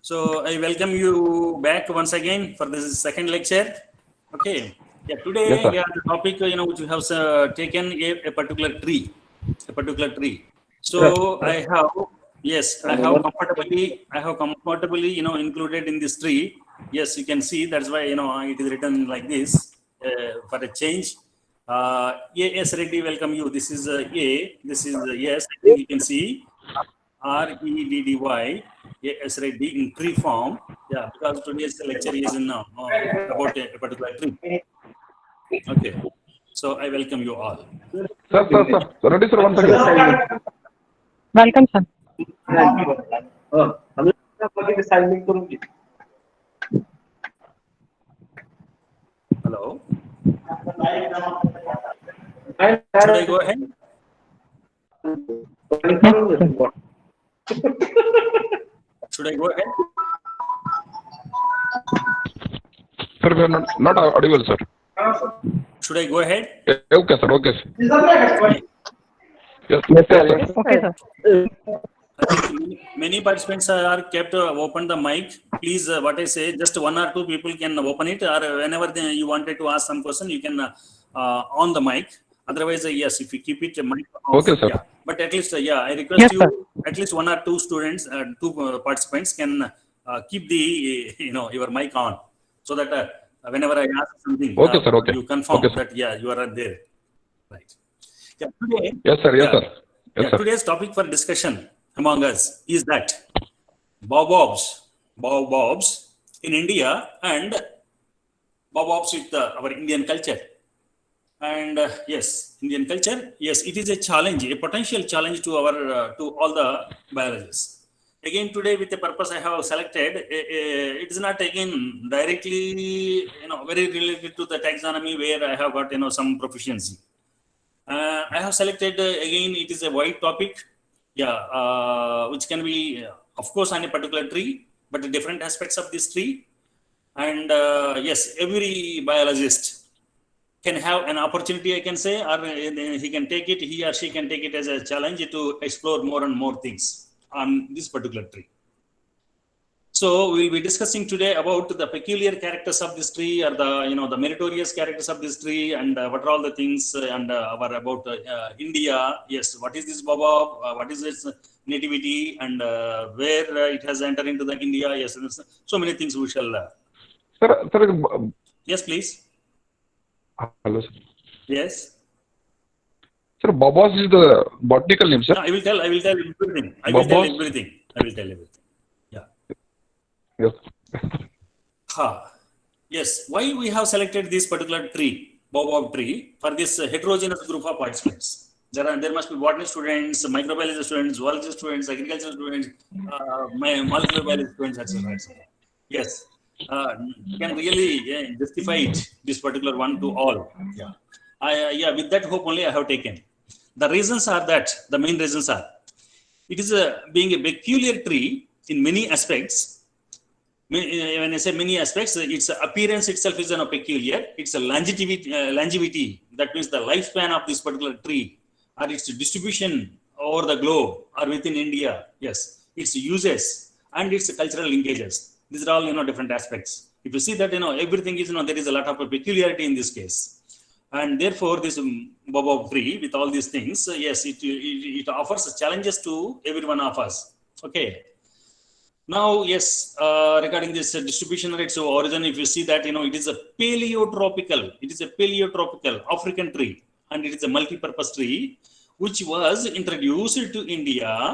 So I welcome you back once again for this second lecture. Okay. Yeah. Today, Yes, sir. the topic which we have taken a particular tree, a particular tree. So I have I have comfortably included in this tree. Yes, you can see that's why it is written like this for a change. A.S. Reddy, welcome you. This is A. This is yes. I think you can see. REDDY, yes, Reddy in tree form. Yeah, because today's lecture is in about a particular tree. Okay, so I welcome you all. Sir. Ready, sir, once again. Welcome, sir. Hello. Should I go ahead? Should I go ahead? Sir, we are not audible, sir. Should I go ahead? Okay, sir. Okay, sir. Yes, Okay, sir. I think many participants are kept open the mic. Please, what I say, just one or two people can open it, or whenever you wanted to ask some question, you can on the mic. Otherwise, yes, if you keep it mic off, Okay, sir. yeah. But at least, I request Yes, you, sir. at least one or two students, two participants can keep the your mic on, so that whenever I ask something, Okay, sir. Okay. you confirm Okay, sir. that you are there, right? Yeah. Today, Yes, sir. Yes, yeah. sir. Yes, Yeah, sir. today's topic for discussion among us is that baobabs in India and baobabs with our Indian culture. And yes, Indian culture, yes, it is a challenge, a potential challenge to our to all the biologists. Again, today with the purpose I have selected, it is not again directly, very related to the taxonomy where I have got some proficiency. I have selected again. It is a wide topic, which can be, of course, on a particular tree, but the different aspects of this tree. And yes, every biologist can have an opportunity, I can say, or he can take it. He or she can take it as a challenge to explore more and more things on this particular tree. So we'll be discussing today about the peculiar characters of this tree, or the meritorious characters of this tree, and what are all the things and about India. Yes, what is this baobab? What is its nativity, and where it has entered into the India? Yes, so many things we shall. Sir, Yes, please. hello, sir. Yes. Sir, Babas is the botanical name, sir. No, I will tell everything. I will tell everything. Yeah. Yes. Yes. Why we have selected this particular tree, baobab tree, for this heterogeneous group of participants? There must be botany students, microbiology students, zoology students, agricultural students, molecular biology students, etc. Yes. Can really justify it, this particular one to all. Yeah. With that hope only I have taken. The reasons are that, the main reasons are, it is being a peculiar tree in many aspects. When I say many aspects, its appearance itself is peculiar. It's a longevity, that means the lifespan of this particular tree, or its distribution over the globe or within India. Yes, its uses and its cultural linkages. These are all different aspects. If you see that everything is there is a lot of peculiarity in this case, and therefore this baobab tree with all these things, yes, it offers challenges to every one of us. Okay. Now, yes, regarding this distribution rates of origin, if you see that, it is a paleotropical African tree, and it is a multi-purpose tree, which was introduced to India,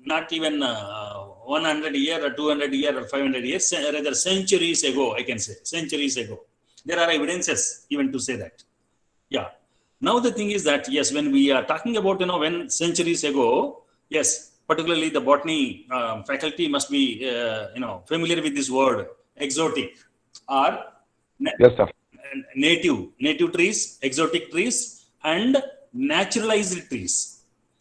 not even 100 years or 200 years or 500 years, rather centuries ago, I can say, centuries ago. There are evidences even to say that. Yeah. Now the thing is that, yes, when we are talking about, when centuries ago, yes, particularly the botany faculty must be, familiar with this word, exotic, or Yes, sir. native trees, exotic trees, and naturalized trees.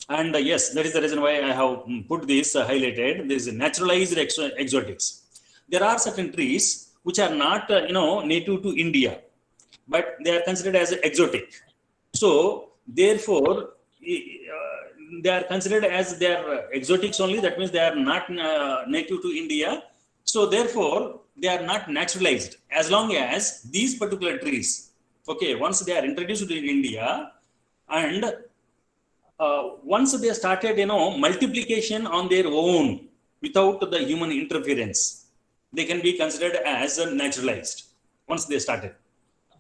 And yes, that is the reason why I have put this highlighted. There is naturalized exotics. There are certain trees which are not, native to India, but they are considered as exotic. So therefore, they are considered as they are exotics only. That means they are not native to India. So therefore, they are not naturalized as long as these particular trees, okay, once they are introduced in India and once they started, multiplication on their own without the human interference, they can be considered as naturalized once they started.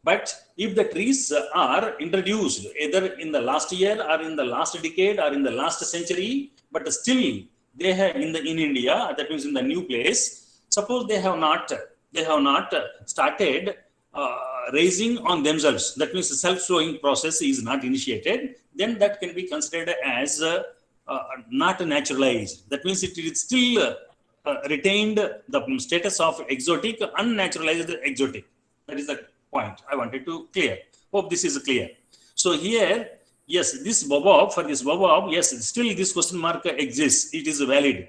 But if the trees are introduced either in the last year or in the last decade or in the last century, but still they have in India, that means in the new place, suppose they have not started raising on themselves, that means the self-sowing process is not initiated, then that can be considered as not naturalized. That means it is still retained the status of exotic, unnaturalized exotic. That is the point I wanted to clear. Hope this is clear. So here, yes, this baobab, for this baobab, yes, still this question mark exists. It is valid.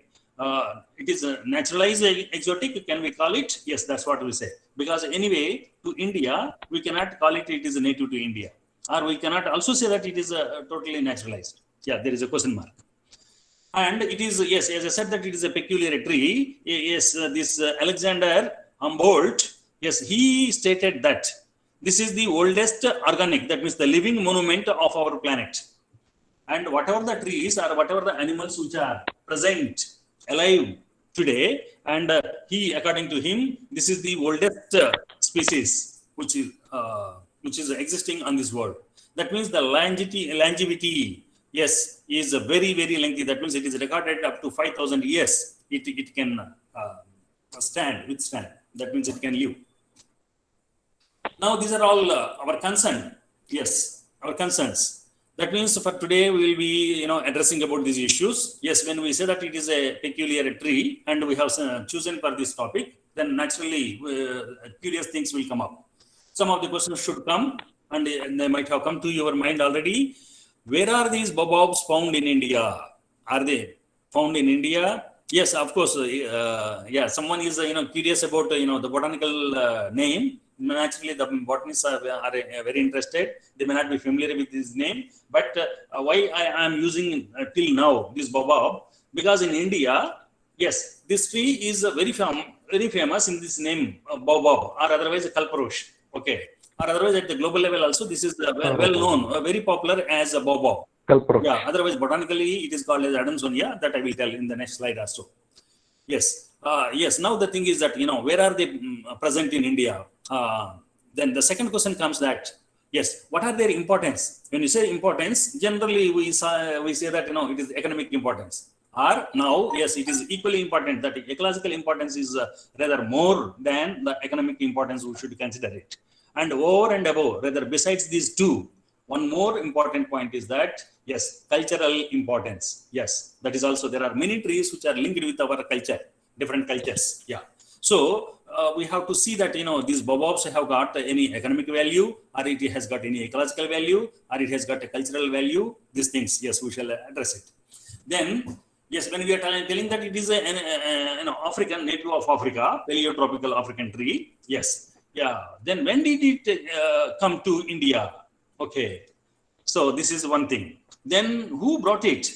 It is a naturalized exotic, can we call it? Yes, that's what we say. Because anyway, to India, we cannot call it is a native to India. Or we cannot also say that it is totally naturalized. Yeah, there is a question mark. And it is, yes, as I said that it is a peculiar tree. Yes, this Alexander Humboldt, yes, he stated that this is the oldest organic, that means the living monument of our planet. And whatever the trees or whatever the animals which are present, alive today, and he, according to him, this is the oldest species which is existing on this world. That means the longevity, yes, is very, very lengthy. That means it is recorded up to 5,000 years. It can withstand. That means it can live. Now, these are all our concern. Yes, our concerns. That means for today, we will be, addressing about these issues. Yes, when we say that it is a peculiar tree and we have chosen for this topic, then naturally, curious things will come up. Some of the questions should come and they might have come to your mind already. Where are these baobabs found in India? Are they found in India? Yes, of course. Yeah, someone is, curious about, the botanical name. Naturally, the botanists are very interested. They may not be familiar with this name. But why I am using till now this baobab? Because in India, yes, this tree is very famous in this name, baobab, or otherwise kalparush. Okay. Or otherwise at the global level also, this is well known, very popular as a baobab. Kalparush. Yeah, otherwise botanically it is called as Adamsonia. That I will tell in the next slide also. Yes. Yes, now the thing is that, where are they present in India? Then the second question comes that, yes, what are their importance? When you say importance, generally we say that, it is economic importance. Or now, yes, it is equally important that ecological importance is rather more than the economic importance we should consider it. And over and above, rather besides these two, one more important point is that, yes, cultural importance. Yes, that is also, there are many trees which are linked with our culture, different cultures. Yeah. So we have to see that, these baobabs have got any economic value, or it has got any ecological value, or it has got a cultural value. These things, yes, we shall address it. Then, yes, when we are telling that it is an African, native of Africa, paleotropical African tree, yes. Yeah, then when did it come to India? Okay, so this is one thing. Then who brought it?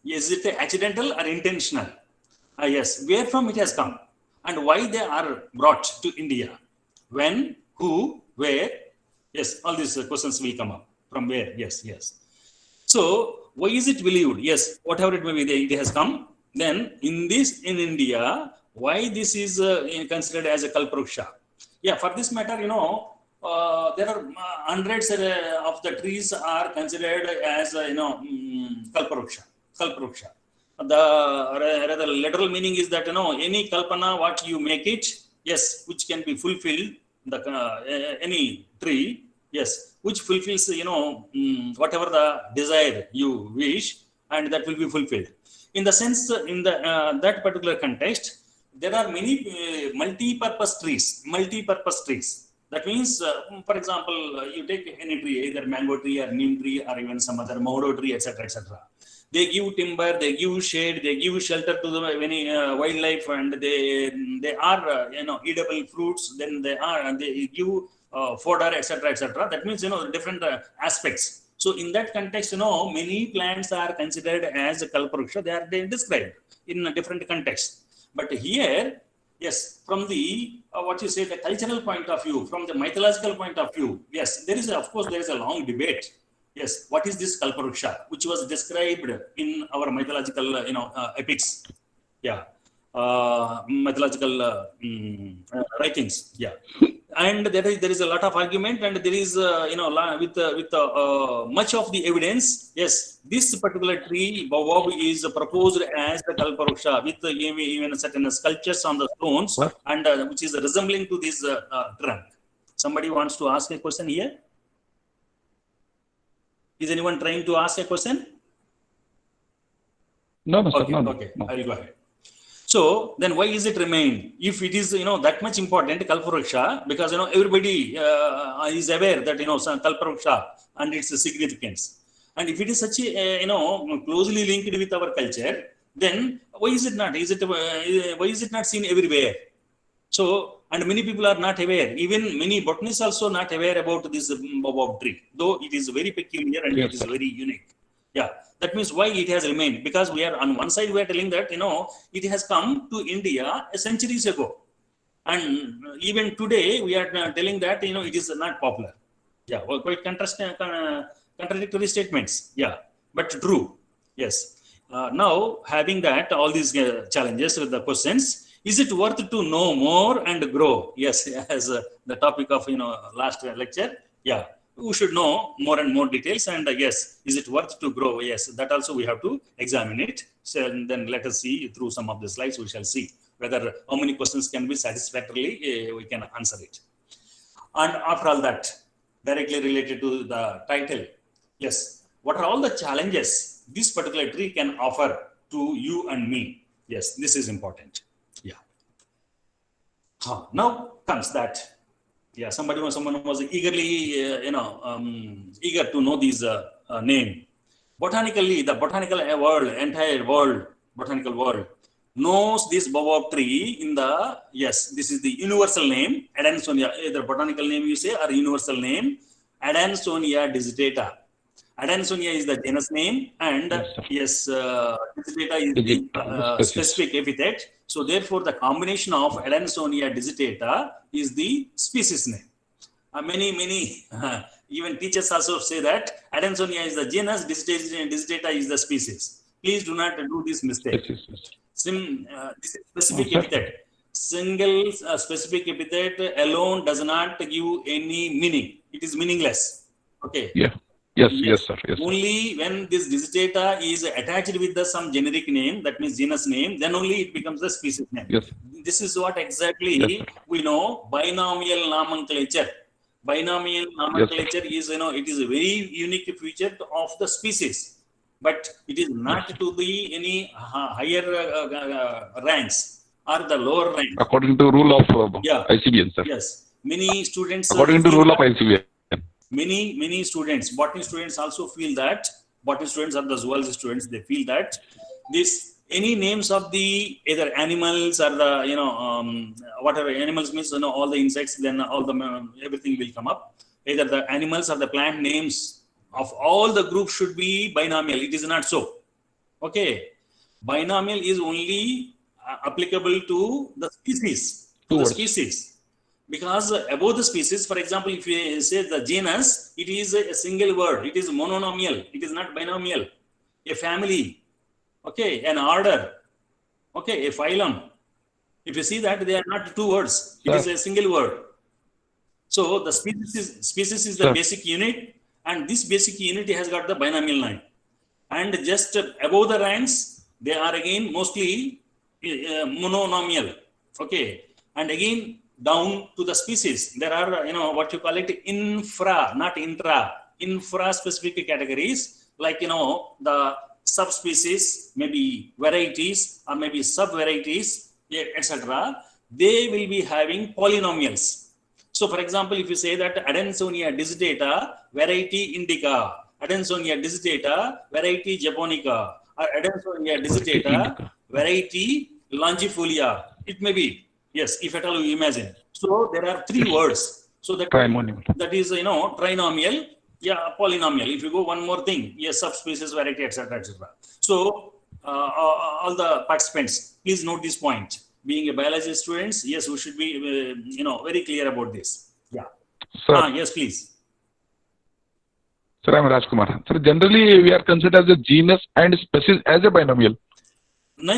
Is it accidental or intentional? Yes, where from it has come and why they are brought to India? When, who, where? Yes, all these questions will come up. From where? Yes, yes. So why is it believed? Yes, whatever it may be, it has come. Then in India, why this is considered as a kalparuksha? Yeah, for this matter, there are hundreds of the trees are considered as, kalparuksha. The literal meaning is that, any kalpana, what you make it, yes, which can be fulfilled, any tree, yes, which fulfills, whatever the desire you wish, and that will be fulfilled. In the sense, in the that particular context, there are many multi-purpose trees. That means, for example, you take any tree, either mango tree or neem tree or even some other mohodo tree, etc., etc. They give timber, they give shade, they give shelter to the many wildlife, and they are edible fruits. Then they give fodder, etc., etc. That means different aspects. So in that context, many plants are considered as kalparuksha. They described in a different context. But here, yes, from the what you say, the cultural point of view, from the mythological point of view, yes, there is of course there is a long debate. Yes, what is this kalparuksha, which was described in our mythological, epics? Yeah, mythological writings. Yeah. And there is a lot of argument, and there is with much of the evidence. Yes, this particular tree baobab is proposed as the kalparuksha with even certain sculptures on the stones, and which is resembling to this trunk. Somebody wants to ask a question here? Is anyone trying to ask a question? No, sir. Okay, No. I will go ahead. So then why is it remain? If it is, that much important, kalparuksha, because, everybody is aware that, kalparuksha and its significance. And if it is such a, closely linked with our culture, then why is it not? Why is it not seen everywhere? So, and many people are not aware. Even many botanists also not aware about this baobab tree, though it is very peculiar and it is very unique. Yeah. That means why it has remained, because we are on one side we are telling that it has come to India centuries ago, and even today we are telling that it is not popular. Yeah, well, quite contradictory statements. Yeah, but true. Yes. Now having that all these challenges with the questions, is it worth to know more and grow? Yes, as the topic of last lecture. Yeah. We should know more and more details, and yes, is it worth to grow? Yes, that also we have to examine it. So and then let us see through some of the slides. We shall see whether how many questions can be satisfactorily we can answer it. And after all that, directly related to the title, yes, what are all the challenges this particular tree can offer to you and me? Yes, this is important. Yeah. Now comes that. Yeah, someone was eagerly, eager to know these name. Botanically, the botanical world, entire world, botanical world, knows this baobab tree in the, yes, this is the universal name, Adansonia, either botanical name you say or universal name, Adansonia digitata. Adansonia is the genus name, and yes, digitata is the specific epithet. So therefore, the combination of Adansonia digitata is the species name. Many even teachers also say that Adansonia is the genus, digitata is the species. Please do not do this mistake. This is specific epithet. Single specific epithet alone does not give any meaning. It is meaningless. Okay. Yeah. Yes, sir. Yes, only when this digitata is attached with some generic name, that means genus name, then only it becomes the species name. Yes. This is what exactly we know binomial nomenclature. Binomial nomenclature is, it is a very unique feature of the species, but it is not to the any higher ranks or the lower ranks. According to rule of ICBN, sir. Yes. Many students. According to rule of ICBN. Many students, botany students also feel that, botany students or the zoology students, they feel that any names of the either animals or the, whatever animals means, all the insects, then all the, everything will come up. Either the animals or the plant names of all the groups should be binomial. It is not so. Okay. Binomial is only applicable to the species. Because above the species, for example, if you say the genus, it is a single word. It is mononomial. It is not binomial. A family, okay, an order, okay, a phylum. If you see that, they are not two words. It is a single word. So the species is the basic unit, and this basic unit has got the binomial line. And just above the ranks, they are again mostly mononomial. Okay, and again, down to the species, there are, what you call it, infra, not intra, infra-specific categories, like, the subspecies, maybe varieties, or maybe sub-varieties, etc. They will be having polynomials. So, for example, if you say that Adansonia digitata, variety indica, Adansonia digitata, variety japonica, or Adansonia digitata, variety longifolia, it may be. Yes, if at all you imagine. So there are three words. So that is, trinomial. Yeah, polynomial. If you go one more thing, yes, subspecies, variety, etc., etc. So, all the participants, please note this point. Being a biology students, yes, we should be, very clear about this. Yeah. Sir, Yes, please. sir, I'm Rajkumar. Sir, generally we are considered as a genus and species as a binomial. No.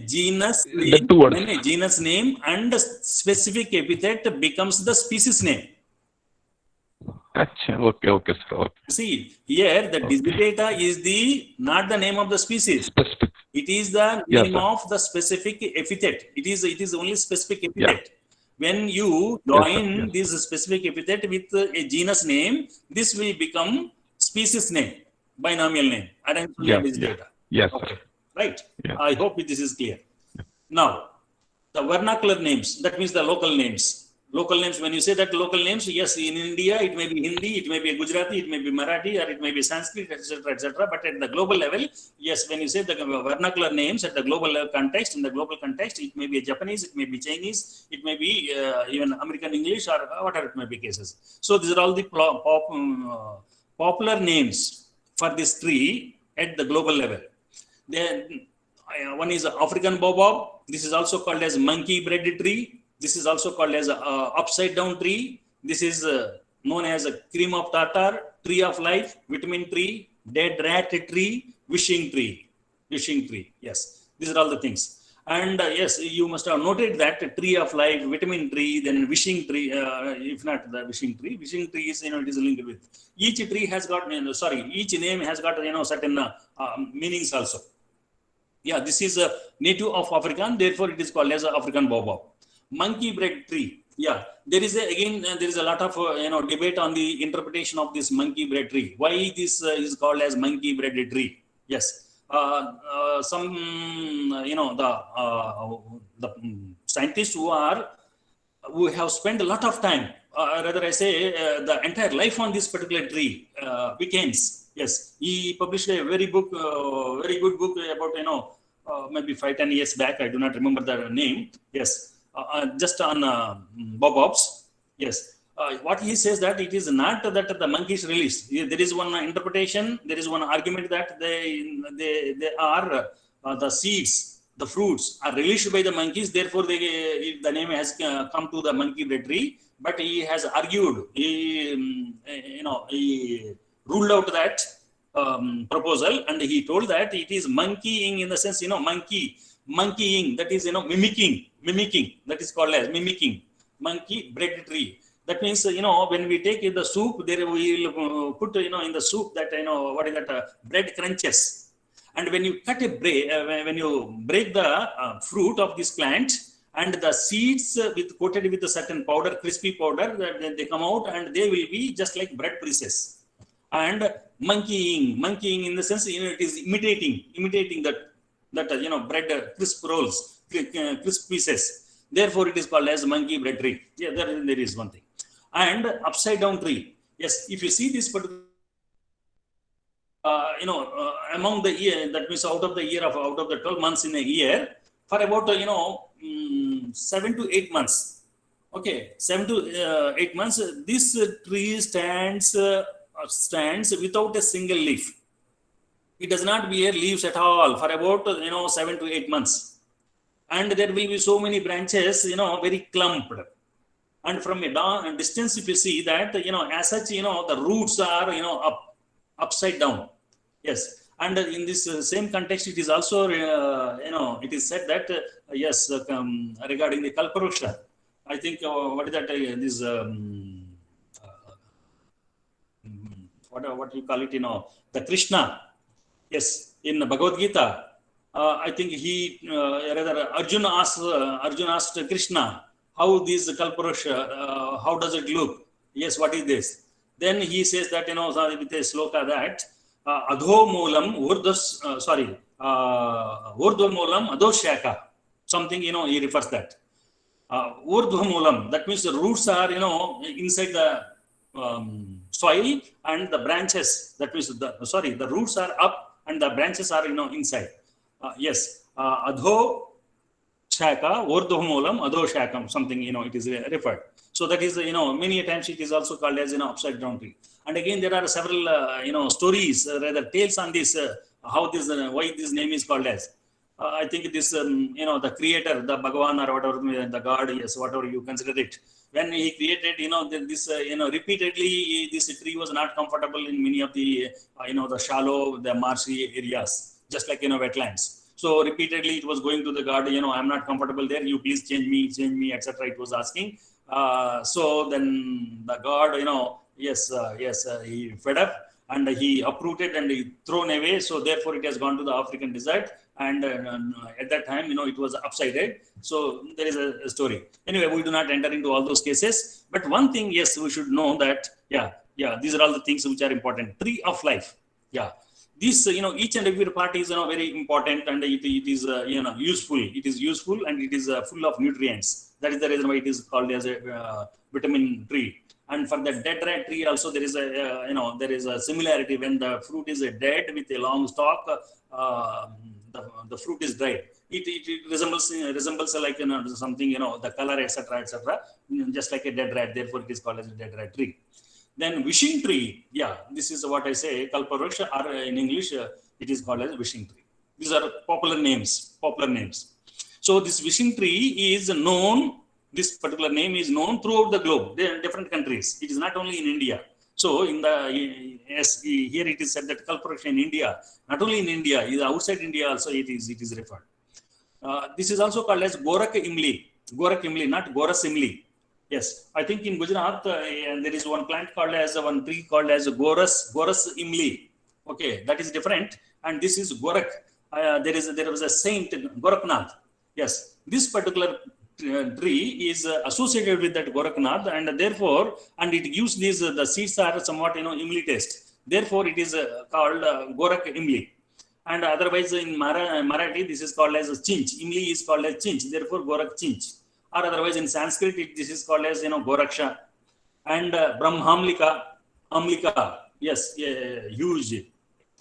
Genus The name, two words. genus name and specific epithet becomes the species name. Achha, okay, sir. Okay. See, here the digitata is not the name of the species. Specific. It is the Yes, name sir. of the specific epithet. It is only specific Yeah. epithet. When you Yes, sir. join Yes. this specific epithet with a genus name, this will become species name, binomial name, Adamson Yeah, digitata. Yes, sir. Okay, right? Yeah. I hope this is clear. Now, the vernacular names, that means the local names. Local names, when you say that local names, yes, in India, it may be Hindi, it may be Gujarati, it may be Marathi, or it may be Sanskrit, etc., etc. But at the global level, yes, when you say the vernacular names at the global level context, in the global context, it may be Japanese, it may be Chinese, it may be even American English, or whatever it may be cases. So these are all the popular names for this tree at the global level. Then one is African baobab. This is also called as monkey bread tree. This is also called as upside down tree. This is known as a cream of tartar, tree of life, vitamin tree, dead rat tree, wishing tree. Yes, these are all the things. And yes, you must have noted that tree of life, vitamin tree, then wishing tree. If not the wishing tree is it is linked with each tree has got each name has got certain meanings also. Yeah, this is a native of Africa, therefore it is called as African baobab. Monkey bread tree. Yeah, there is a lot of debate on the interpretation of this monkey bread tree. Why this is called as monkey bread tree? Yes, some the scientists who have spent a lot of time, rather I say the entire life on this particular tree, weekends. Yes, he published a very good book about maybe 5-10 years back. I do not remember the name. Yes, just on baobabs. Yes, what he says that it is not that the monkeys released. There is one interpretation. There is one argument that they are the seeds, the fruits are released by the monkeys. Therefore, the name has come to the monkey bread tree. But he has argued. He ruled out that proposal, and he told that it is monkeying in the sense, monkeying, that is, mimicking, that is called as mimicking, monkey bread tree. That means, when we take the soup, there we will put, in the soup that, what is that, bread crunches. And when you cut when you break the fruit of this plant, and the seeds coated with a certain powder, crispy powder, that they come out and they will be just like bread pieces. And monkeying in the sense, it is imitating that bread crisp rolls, crisp pieces. Therefore, it is called as monkey bread tree. Yeah, there is one thing. And upside down tree. Yes, if you see this particular, among the year, that means out of the 12 months in a year, for about 7 to 8 months. Okay, 7 to 8 months. This tree stands without a single leaf. It does not bear leaves at all for about 7 to 8 months, and there will be so many branches, very clumped. And from a distance, if you see that, as such, the roots are upside down. Yes. And in this same context, it is also, it is said that, yes, regarding the Kalparusha, I think, what is that, this, what you call it, the Krishna, yes, in Bhagavad Gita, I think Arjuna asked Krishna, how this Kalparusha, how does it look? Yes, what is this? Then he says that, with a sloka that, Adho Moolam Urdhva Moolam Adhoshaka. Something, he refers that. Urdhva Moolam, that means the roots are, inside the soil, and the branches, that means the roots are up and the branches are, inside. Yes, Adho Shaka, Urdhva Moolam Adhoshakam, something, it is referred. So that is, many times it is also called as, upside down tree. And again, there are several, stories, rather tales on this, how this, why this name is called as. I think this, the creator, the Bhagavan or whatever, the God, yes, whatever you consider it. When he created, this, repeatedly, this tree was not comfortable in many of the, the shallow, the marshy areas, just like, wetlands. So repeatedly it was going to the God, I'm not comfortable there. You please change me, etc. It was asking. So then the God, he fed up and he uprooted and he thrown away. So therefore it has gone to the African desert. And at that time, it was upside down. So there is a story. Anyway, we do not enter into all those cases. But one thing, yes, we should know that, these are all the things which are important. Tree of life. Yeah. This, each and every part is, very important, and it is, useful. It is useful and it is full of nutrients. That is the reason why it is called as a vitamin tree. And for the dead rat tree also, there is a, there is a similarity. When the fruit is dead with a long stalk, the fruit is dried. It resembles like, something, the color, etc., just like a dead rat. Therefore, it is called as a dead rat tree. Then wishing tree, this is what I say, Kalpavriksha, or in English, it is called as wishing tree. These are popular names. So this wishing tree is known, this particular name is known throughout the globe, in different countries. It is not only in India. So here it is said that Kalpavriksha in India, not only in India, outside India also it is referred. This is also called as Gorak Imli, not Goras Imli. Yes, I think in Gujarat there is one tree called as Goras Imli. Okay, that is different. And this is Gorak. There was a saint, Goraknath. Yes, this particular tree is associated with that Goraknath, and therefore, and it gives these, the seeds are somewhat, Imli taste. Therefore, it is called Gorak Imli. And otherwise in Marathi, this is called as Chinch. Imli is called as Chinch. Therefore, Gorak Chinch. Or otherwise in Sanskrit, this is called as, Goraksha. And Brahmamlika, Amlika, yes, huge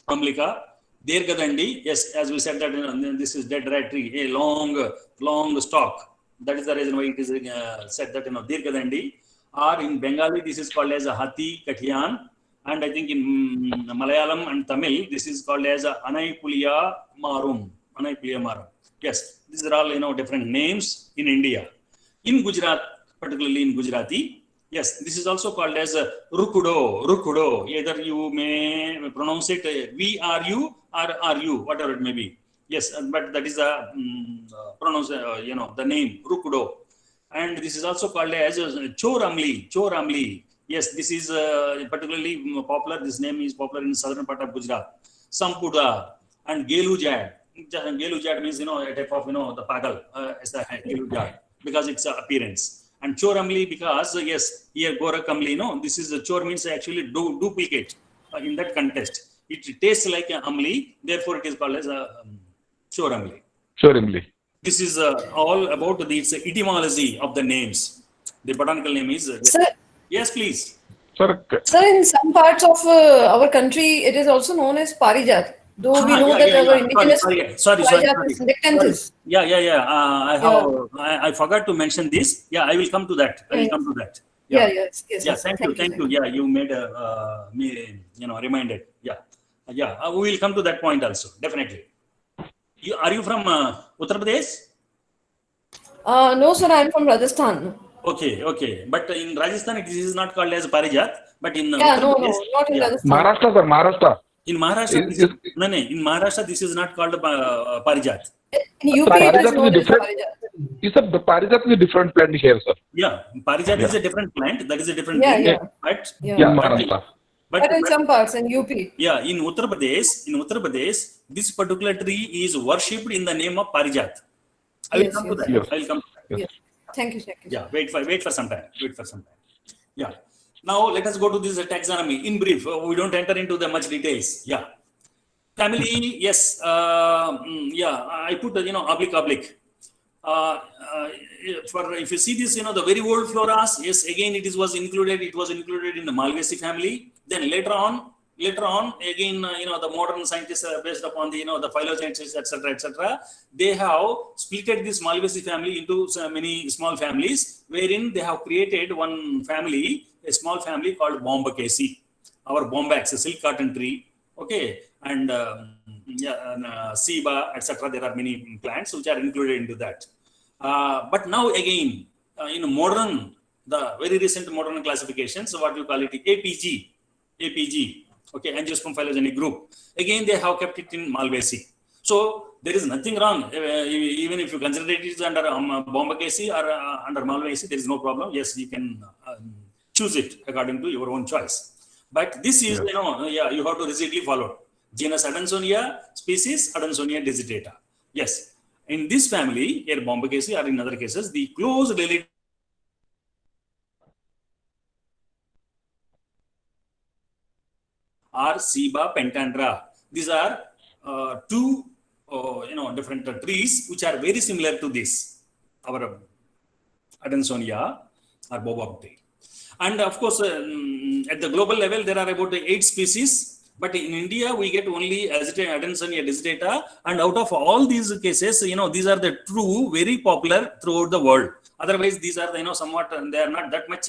Amlika. Dirghadandi, yes, as we said that, this is dead rat tree, a long stalk. That is the reason why it is said that, Dirghadandi. Or in Bengali, this is called as a Hathi Kathiyan. And I think in Malayalam and Tamil, this is called as a Anaipuliya Marum. Yes, these are all, different names in India. In Gujarat, particularly in Gujarati, yes, this is also called as Rukudo. Either you may pronounce it VRU or RU, whatever it may be. Yes, but that is the the name Rukudo. And this is also called as Choramli. Yes, this is particularly popular. This name is popular in southern part of Gujarat. Sampuda and Gelujad. Gelujad means, a type of, the pagal, as a Gelujad, because it's appearance. And Choramli, because, yes, here Gorakamli, this is Chor means actually duplicate in that context. It tastes like Amli, therefore it is called as Choramli. This is all about the etymology of the names. The botanical name is. Sir, yes, please. Sir, in some parts of our country, it is also known as Parijat. Though we know that our indigenous Parijat is Decanthes. I forgot to mention this. Yeah, I will come to that. Yes. Thank you. Yeah, you made me, reminded. Yeah. We will come to that point also. Definitely. Are you from Uttar Pradesh? No, sir, I am from Rajasthan. Okay. But in Rajasthan, it is not called as Parijat. But in not in Rajasthan. Maharashtra. In Maharashtra, in Maharashtra, this is not called Parijat. In UP, it is known as Parijat. Is a Parijat is a different plant here, sir? Yeah, Parijat is a different plant. That is a different plant. Yeah. Maharashtra. But in some parts, in UP. Yeah, in Uttar Pradesh, this particular tree is worshipped in the name of Parijat. I will come to that. Yes. I will come to that. Yes. Thank you. Yeah, wait for some time. Yeah. Now let us go to this taxonomy. In brief, we don't enter into the much details. Yeah. Family, yes. I put oblique. If you see this, the very old floras, yes, again it was included in the Malvaceae family. Then later on, later on, again, the modern scientists based upon the, the phylogenetics, etc., they have splitted this Malvaceae family into many small families, wherein they have created one family, a small family called Bombaceae, our Bombax, a silk cotton tree, okay, and Seba, etc. There are many plants which are included into that. But now again, in modern, the very recent modern classifications, what you call it, APG, okay, Angiosperm phylogeny group. Again, they have kept it in Malvaceae. So there is nothing wrong. Even if you consider it is under Bombaceae or under Malvaceae, there is no problem. Yes, you can choose it according to your own choice. But this is, you have to rigidly follow. Genus Adansonia, species Adansonia digitata. Yes. In this family, here Bombaceae or in other cases, the close related are Seba pentandra. These are two, different trees which are very similar to this, our Adansonia or baobab tree. And of course, at the global level, there are about 8 species. But in India, we get only Adansonia digitata. And out of all these cases, these are the true, very popular throughout the world. Otherwise, these are, somewhat, they are not that much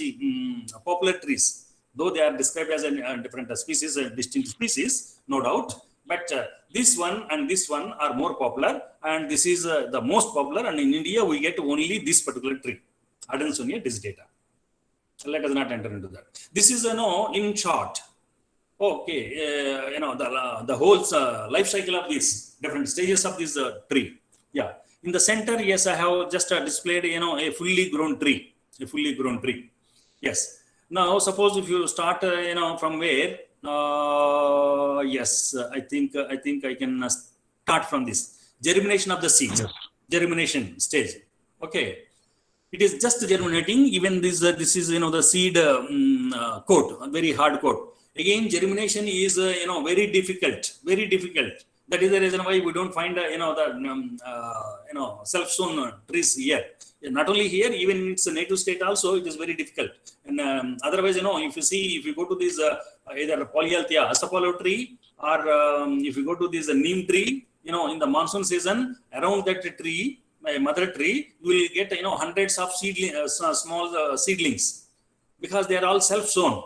popular trees. Though they are described as a different species, distinct species, no doubt. But this one and this one are more popular. And this is the most popular. And in India, we get only this particular tree, Adansonia digitata. So let us not enter into that. This is, in short. Okay, the whole life cycle of these different stages of this tree. Yeah. In the center, yes, I have just displayed, a fully grown tree. Yes. Now, suppose if you start, from where? Yes, I think I can start from this germination of the seeds. Yes. Germination stage. Okay. It is just germinating. Even this is, the seed coat, a very hard coat. Again, germination is, very difficult. That is the reason why we don't find, self-sown trees here. Not only here, even in its native state also, it is very difficult. And otherwise, if you go to this either Polyalthia Asapalo tree, or if you go to this neem tree, in the monsoon season, around that tree, mother tree, you will get, hundreds of small seedlings, because they are all self-sown.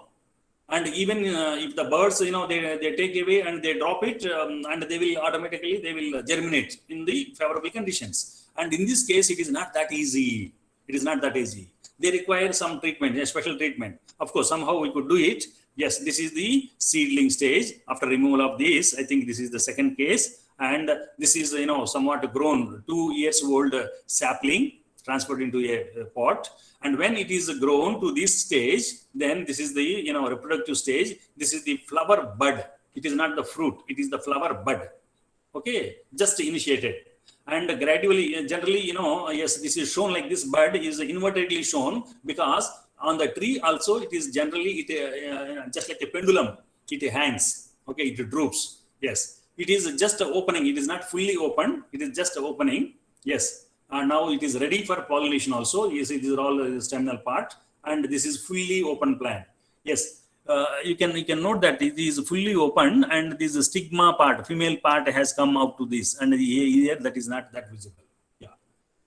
And even if the birds, they take away and they drop it, and they will germinate in the favorable conditions. And in this case, it is not that easy. They require some treatment, a special treatment. Of course, somehow we could do it. Yes, this is the seedling stage. After removal of this, I think this is the second case. And this is, somewhat grown, 2 years old sapling transferred into a pot. And when it is grown to this stage, then this is the, reproductive stage. This is the flower bud. It is not the fruit. It is the flower bud. Okay, just initiated. And gradually, generally, yes, this is shown like this bud is invertedly shown, because on the tree also it is generally, just like a pendulum, it hangs. Okay, it droops. Yes, it is just opening. It is not fully open. It is just opening. Yes. Now it is ready for pollination also. Yes, it is all the terminal part, and this is fully open plant. Yes, you can note that it is fully open, and this stigma part, female part, has come out to this, and here that is not that visible. Yeah.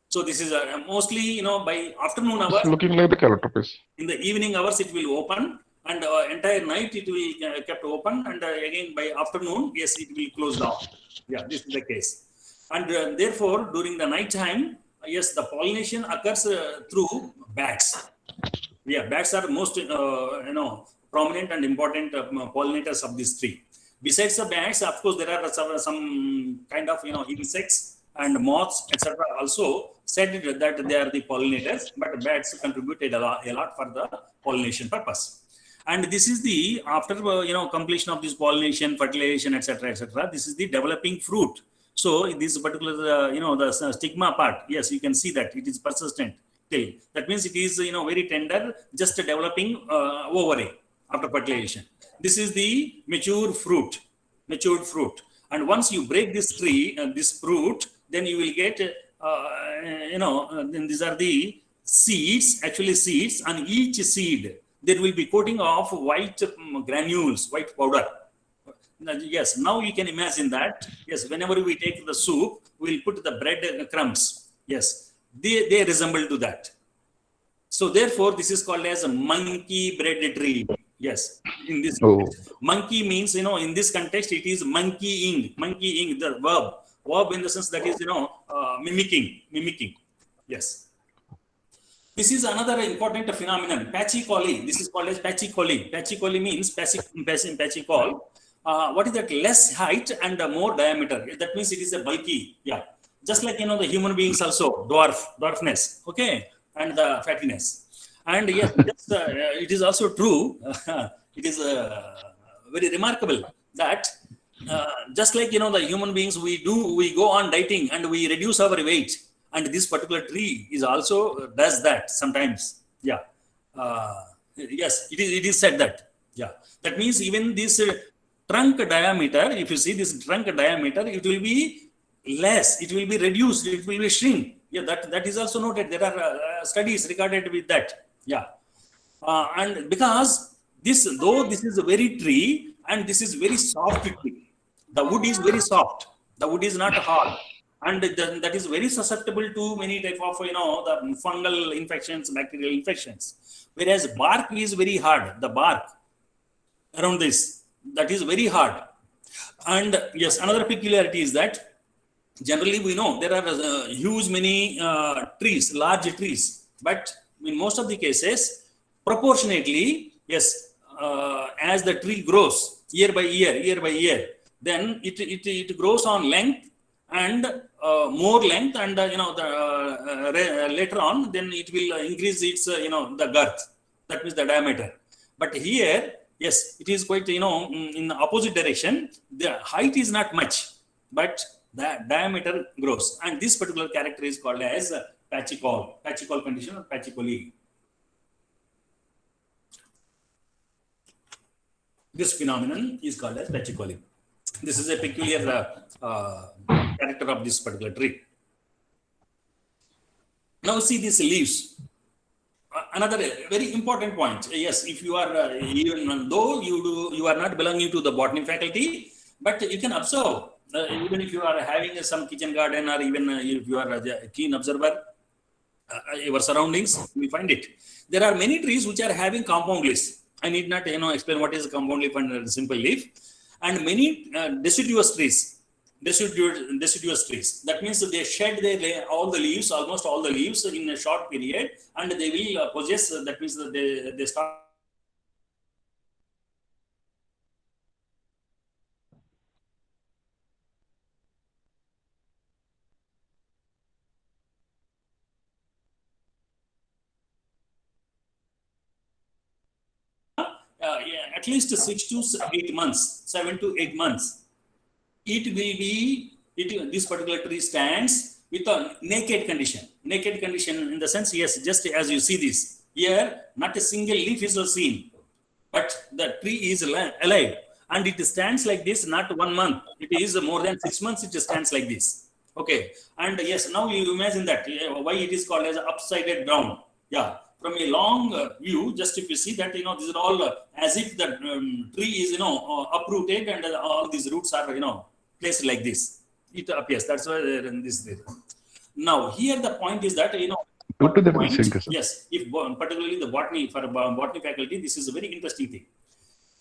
So this is mostly, by afternoon hours. It's looking like the calotropis. In the evening hours, it will open, and entire night it will kept open, and again by afternoon, yes, it will close down. Yeah, this is the case. And therefore, during the night time, yes, the pollination occurs through bats. Yeah, bats are most, prominent and important pollinators of this tree. Besides the bats, of course, there are some kind of, insects and moths, etc. also said that they are the pollinators, but bats contributed a lot for the pollination purpose. And this is the, after, completion of this pollination, fertilization, etc., this is the developing fruit. So this particular, the stigma part, yes, you can see that it is persistent till. That means it is, very tender, just developing ovary after fertilization. This is the matured fruit. And once you break this tree, this fruit, then you will get, then these are the seeds, actually seeds. On each seed, there will be coating of white granules, white powder. Yes, now you can imagine that. Yes, whenever we take the soup, we'll put the bread crumbs. Yes, they resemble to that. So therefore, this is called as a monkey bread tree. Yes, in this context. Monkey means, in this context, it is monkeying, the verb in the sense that is, mimicking. Yes. This is another important phenomenon, pachycally. This is called as pachycally. Pachycally means pachycall. What is that? Less height and more diameter. That means it is a bulky. Yeah. Just like, the human beings also, dwarfness. Okay. And the fattiness. And yes, it is also true. It is very remarkable that just like, the human beings, we go on dieting and we reduce our weight. And this particular tree is also does that sometimes. Yeah. Yes, it is said that. Yeah. That means even this trunk diameter, if you see this trunk diameter, it will be less, it will be reduced, it will be shrink. Yeah, that is also noted. There are studies recorded with that. Yeah. And because though this is a very tree and this is very soft tree, the wood is very soft. The wood is not hard. And that is very susceptible to many type of, the fungal infections, bacterial infections. Whereas bark is very hard. The bark around this, that is very hard. And yes, another peculiarity is that generally we know there are huge many trees, large trees. But in most of the cases, proportionately, yes, as the tree grows year by year, then it grows on length and more length, and later on, then it will increase its the girth. That means the diameter. But here, yes, it is quite in the opposite direction. The height is not much, but the diameter grows, and this particular character is called as pachycall condition or pachycally. This phenomenon is called as pachycally. This is a peculiar character of this particular tree. Now see these leaves. Another very important point. Yes, if you are even though you are not belonging to the botany faculty, but you can observe even if you are having some kitchen garden, or even if you are a keen observer, your surroundings, we find it. There are many trees which are having compound leaves. I need not explain what is a compound leaf and a simple leaf. And many deciduous trees. That means they shed almost all the leaves in a short period, and they will possess. That means that they start. At least 6 to 8 months, 7 to 8 months. This particular tree stands with a naked condition. Naked condition in the sense, yes, just as you see this. Here, not a single leaf is seen, but the tree is alive. And it stands like this, not 1 month. It is more than 6 months, it stands like this. Okay. And yes, now you imagine that why it is called as upside down. Yeah. From a long view, just if you see that, this is all as if the tree is, uprooted, and all these roots are, placed like this. It appears. That's why this. Now, here the point is that, yes, if particularly the botany, for botany faculty, this is a very interesting thing.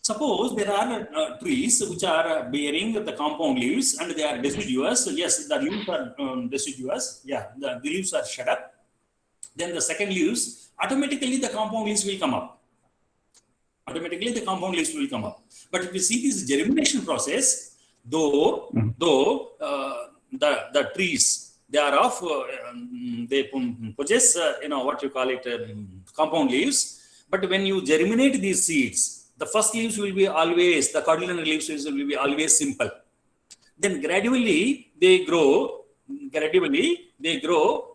Suppose there are trees which are bearing the compound leaves and they are deciduous. Yes, the leaves are deciduous. Yeah, the leaves are shut up. Then the second leaves, automatically the compound leaves will come up. But if you see this germination process, though the trees, they are of, they possess, what you call it, compound leaves. But when you germinate these seeds, the first leaves will be always, the caudillaner leaves will be always simple. Then gradually they grow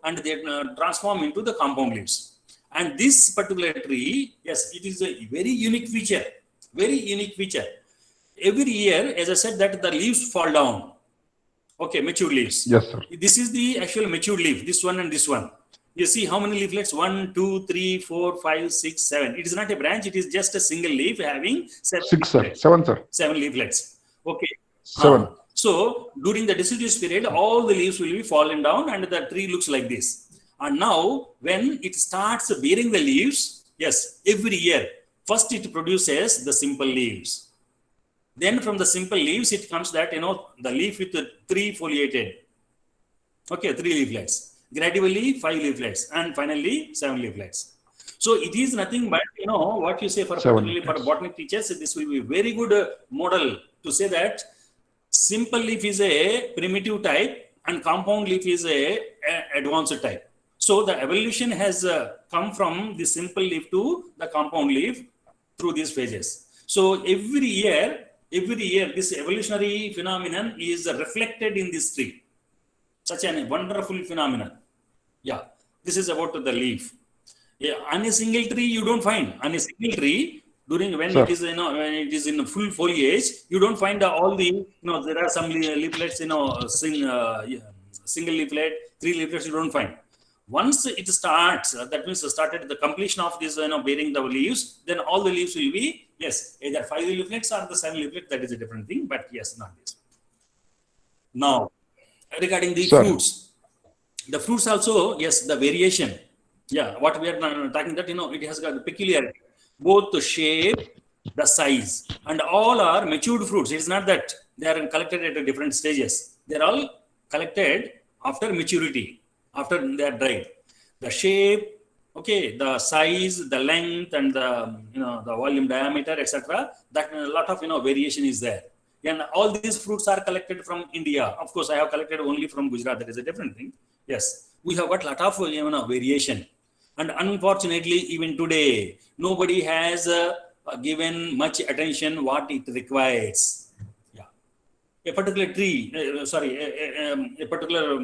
and they transform into the compound leaves. And this particular tree, yes, it is a very unique feature. Every year, as I said, that the leaves fall down. Okay, mature leaves. Yes, sir. This is the actual mature leaf, this one and this one. You see how many leaflets? 1, 2, 3, 4, 5, 6, 7. It is not a branch, it is just a single leaf having 7 6, sir. leaflets. 7, sir. 7 leaflets. Okay. 7. So during the deciduous period, all the leaves will be fallen down and the tree looks like this. And now when it starts bearing the leaves, yes, every year, first it produces the simple leaves. Then from the simple leaves, it comes that, the leaf with the 3 foliated. Okay, 3 leaflets. Gradually 5 leaflets and finally 7 leaflets. So it is nothing but, what you say for 7 particularly for leaflets. botanic teachers, this will be very good model to say that simple leaf is a primitive type and compound leaf is a advanced type. So the evolution has come from the simple leaf to the compound leaf through these phases. So every year, this evolutionary phenomenon is reflected in this tree. Such a wonderful phenomenon. Yeah, this is about the leaf. Yeah, on a single tree, you don't find. On a single tree, during when Sir. it is, when it is in full foliage, you don't find all the, there are some leaflets, single leaflet, 3 leaflets, you don't find. Once it starts, that means started the completion of this, bearing the leaves, then all the leaves will be, yes, either 5 leaflets or the 7 leaflets. That is a different thing, but yes, not this. Now, regarding the Sir. fruits, the fruits also, yes, the variation. Yeah, what we are talking that, it has got the peculiarity, both the shape, the size, and all are matured fruits. It's not that they are collected at different stages. They're all collected after maturity, after they are dried. The shape, okay, the size, the length, and the, the volume, diameter, etc. That a lot of, variation is there. And all these fruits are collected from India. Of course, I have collected only from Gujarat. That is a different thing. Yes, we have got a lot of, variation. And unfortunately, even today, nobody has given much attention what it requires. Yeah, a particular tree, a particular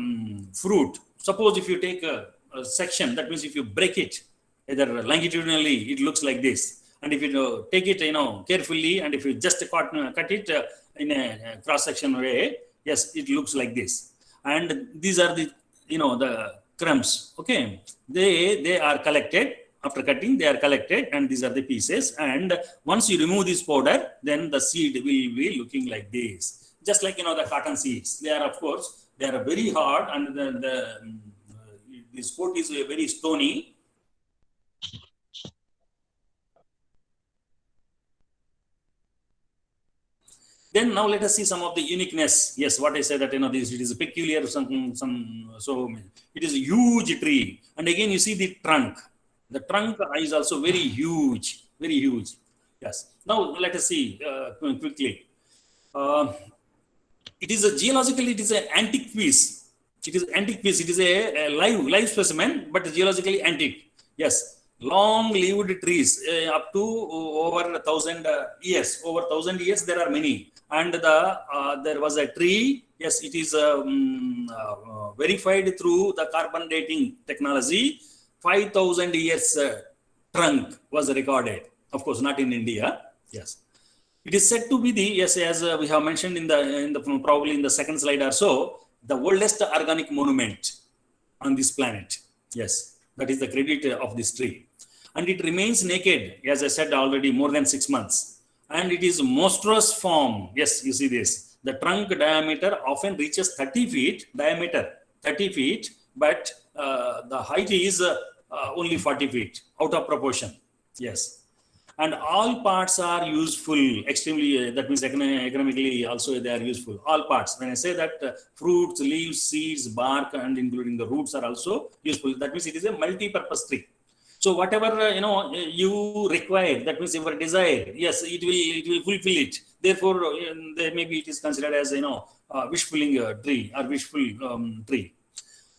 fruit. Suppose if you take a section, that means if you break it, either longitudinally, it looks like this. And if you take it, carefully, and if you just cut it in a cross-section way, yes, it looks like this. And these are the, the crumbs. Okay, they are collected after cutting. They are collected, and these are the pieces. And once you remove this powder, then the seed will be looking like this. Just like the cotton seeds. They are, of course, they are very hard, and this coat is very stony. Then now let us see some of the uniqueness. Yes, what I said that it is a peculiar something. So it is a huge tree, and again you see the trunk. The trunk is also very huge, very huge. Yes. Now let us see quickly. It is a geologically, it is an antique piece. It is antique piece. It is a live specimen, but geologically antique. Yes. Long-lived trees up to over 1,000 years. Over 1,000 years, there are many. And there was a tree. Yes, it is verified through the carbon dating technology. 5,000 years trunk was recorded. Of course, not in India. Yes, it is said to be the, yes, as we have mentioned in the probably in the second slide or so, the oldest organic monument on this planet. Yes, that is the credit of this tree. And it remains naked, as I said already, more than 6 months. And it is monstrous form. Yes, you see this. The trunk diameter often reaches 30 feet diameter, 30 feet, but the height is only 40 feet, out of proportion. Yes. And all parts are useful, extremely, that means economically also they are useful. All parts. When I say that fruits, leaves, seeds, bark, and including the roots are also useful, that means it is a multi-purpose tree. So whatever you require, that means your desire, yes, it will fulfill it. Therefore, maybe it is considered as wish-fulfilling tree or wishful tree.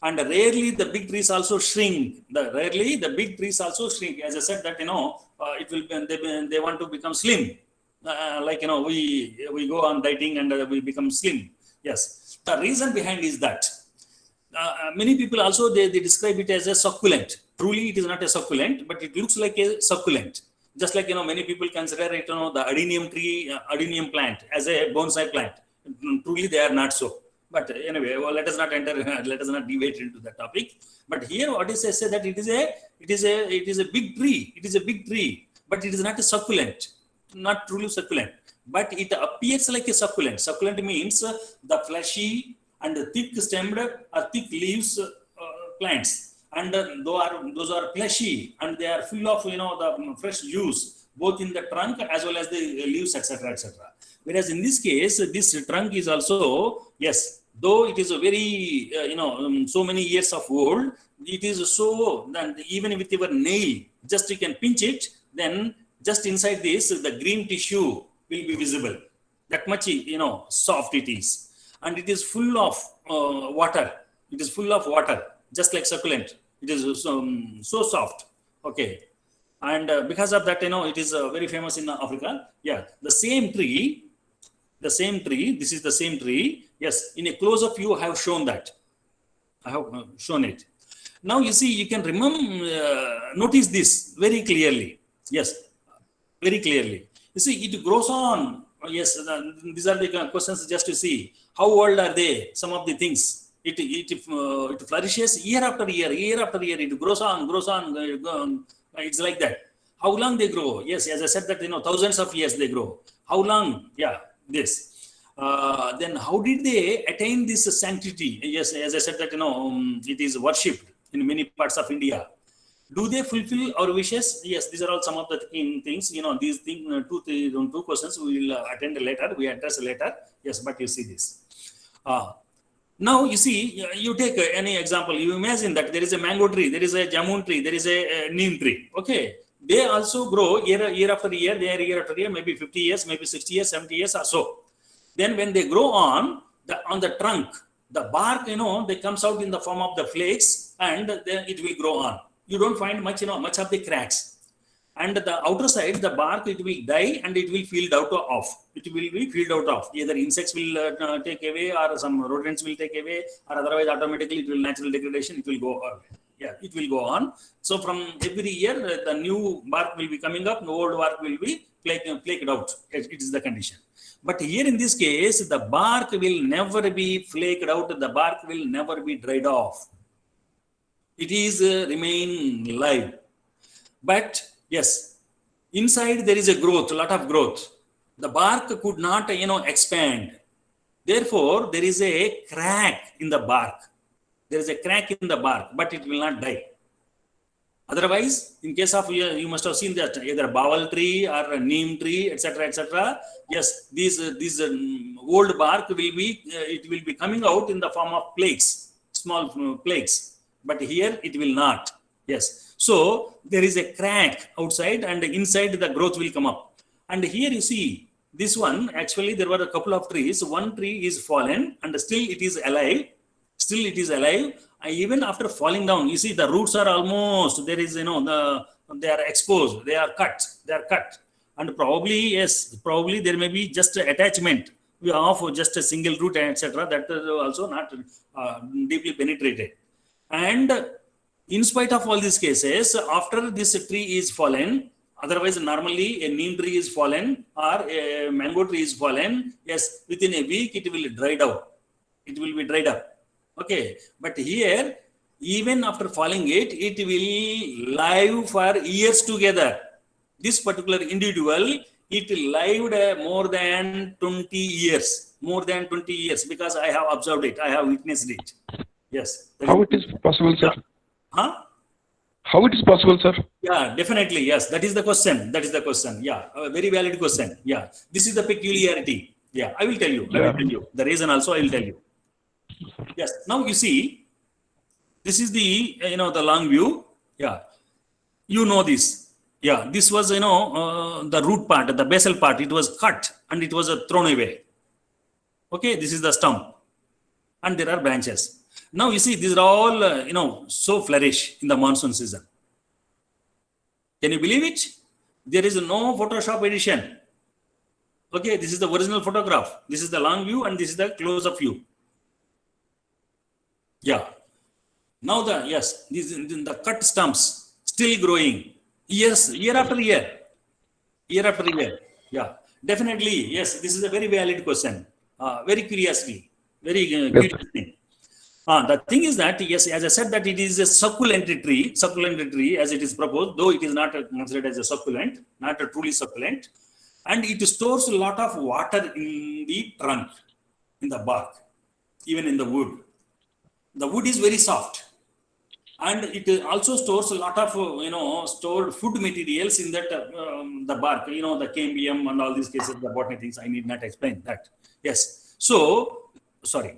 And rarely the big trees also shrink. Rarely the big trees also shrink. As I said that it will they want to become slim. Like we go on dieting and we become slim. Yes, the reason behind is that. Many people also they describe it as a succulent. Truly, it is not a succulent, but it looks like a succulent. Just like many people consider it, the adenium tree, adenium plant as a bonsai plant. Truly, they are not so. But anyway, well, let us not enter. Let us not deviate into that topic. But here, what is I say that it is a big tree. It is a big tree, but it is not a succulent, not truly succulent. but it appears like a succulent. Succulent means the fleshy and thick stemmed or thick leaves plants, and those are fleshy and they are full of the fresh juice both in the trunk as well as the leaves, etc., etc. Whereas in this case, this trunk is also, yes, though it is a very so many years of old, it is so that even with your nail, just you can pinch it, then just inside this the green tissue will be visible. That much soft it is, and it is full of water. It is full of water, just like succulent. It is so soft. Okay, and because of that, it is very famous in Africa. Yeah, the same tree. This is the same tree. Yes, in a close-up view, I have shown that. I have shown it. Now you see, you can notice this very clearly. Yes, very clearly. You see, it grows on. Yes, these are the questions just to see how old are they. Some of the things it flourishes year after year. It grows on. It's like that. How long they grow? Yes, as I said that thousands of years they grow. How long? Yeah, this. Then how did they attain this sanctity? Yes, as I said that it is worshipped in many parts of India. Do they fulfill our wishes? Yes, these are all some of the things. These things, two questions we will attend later. We address later. Yes, but you see this. Now you see, you take any example. You imagine that there is a mango tree, there is a jamun tree, there is a neem tree. Okay, they also grow year after year. They are year after year, maybe 50 years, maybe 60 years, 70 years or so. Then when they grow on the trunk, the bark, they comes out in the form of the flakes, and then it will grow on. You don't find much of the cracks. And the outer side, the bark, it will die and it will field out of. It will be filled out of. Either insects will take away, or some rodents will take away, or otherwise automatically it will natural degradation. It will go on. Yeah, it will go on. So from every year, the new bark will be coming up, the old bark will be flaked out. It is the condition. But here in this case, the bark will never be flaked out. The bark will never be dried off. It is remain live. But yes, inside there is a growth, a lot of growth. The bark could not, expand. Therefore, there is a crack in the bark. There is a crack in the bark, but it will not die. Otherwise, in case of, you must have seen that either bawal tree or a neem tree, etc., etc. Yes, these old bark will be coming out in the form of flakes, small flakes. But here it will not. Yes. So there is a crack outside, and inside the growth will come up. And here you see this one. Actually, there were a couple of trees. One tree is fallen, and still it is alive. Even after falling down, you see the roots are almost, there is, they are exposed, they are cut, and probably there may be just attachment of just a single root, etc. That is also not deeply penetrated. And in spite of all these cases, after this tree is fallen, otherwise normally a neem tree is fallen or a mango tree is fallen, yes, within a week it will dried out. It will be dried up. Okay, but here, even after falling it will live for years together. This particular individual, it lived more than 20 years, because I have observed it, I have witnessed it. Yes. How it is possible, sir? Huh? How it is possible, sir? Yeah, definitely. Yes, that is the question. Yeah, a very valid question. Yeah, this is the peculiarity. Yeah, I will tell you. The reason also I will tell you. Yes. Now you see, this is the the long view. Yeah, this. Yeah, this was the root part, the basal part. It was cut and it was thrown away. Okay, this is the stump, and there are branches. Now you see, these are all so flourish in the monsoon season. Can you believe it? There is no Photoshop edition. Okay, this is the original photograph. This is the long view and this is the close-up view. Yeah. Now the cut stumps still growing year after year. Yeah, definitely. Yes, this is a very valid question. Very curiously, very curious thing. The thing is that, yes, as I said, that it is a succulent tree as it is proposed, though it is not considered as a succulent, not a truly succulent. and it stores a lot of water in the trunk, in the bark, even in the wood. The wood is very soft, and it also stores a lot of stored food materials in that the bark. The cambium and all these cases, the botany things. I need not explain that. Yes. So sorry.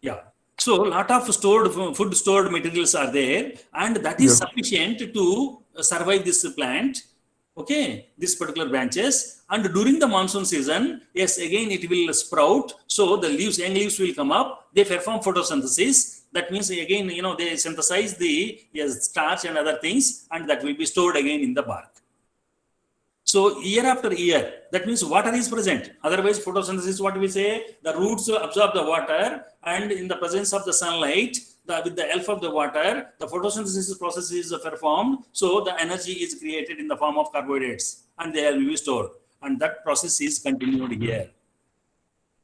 Yeah. So a lot of food stored materials are there, and that is sufficient to survive this plant. Okay, this particular branches, and during the monsoon season, yes, again it will sprout. So the young leaves will come up. They perform photosynthesis. That means again, they synthesize the starch and other things, and that will be stored again in the bark. So year after year, that means water is present. Otherwise, photosynthesis, what we say, the roots absorb the water, and in the presence of the sunlight, with the help of the water, the photosynthesis process is performed. So the energy is created in the form of carbohydrates, and they will be stored. And that process is continued here.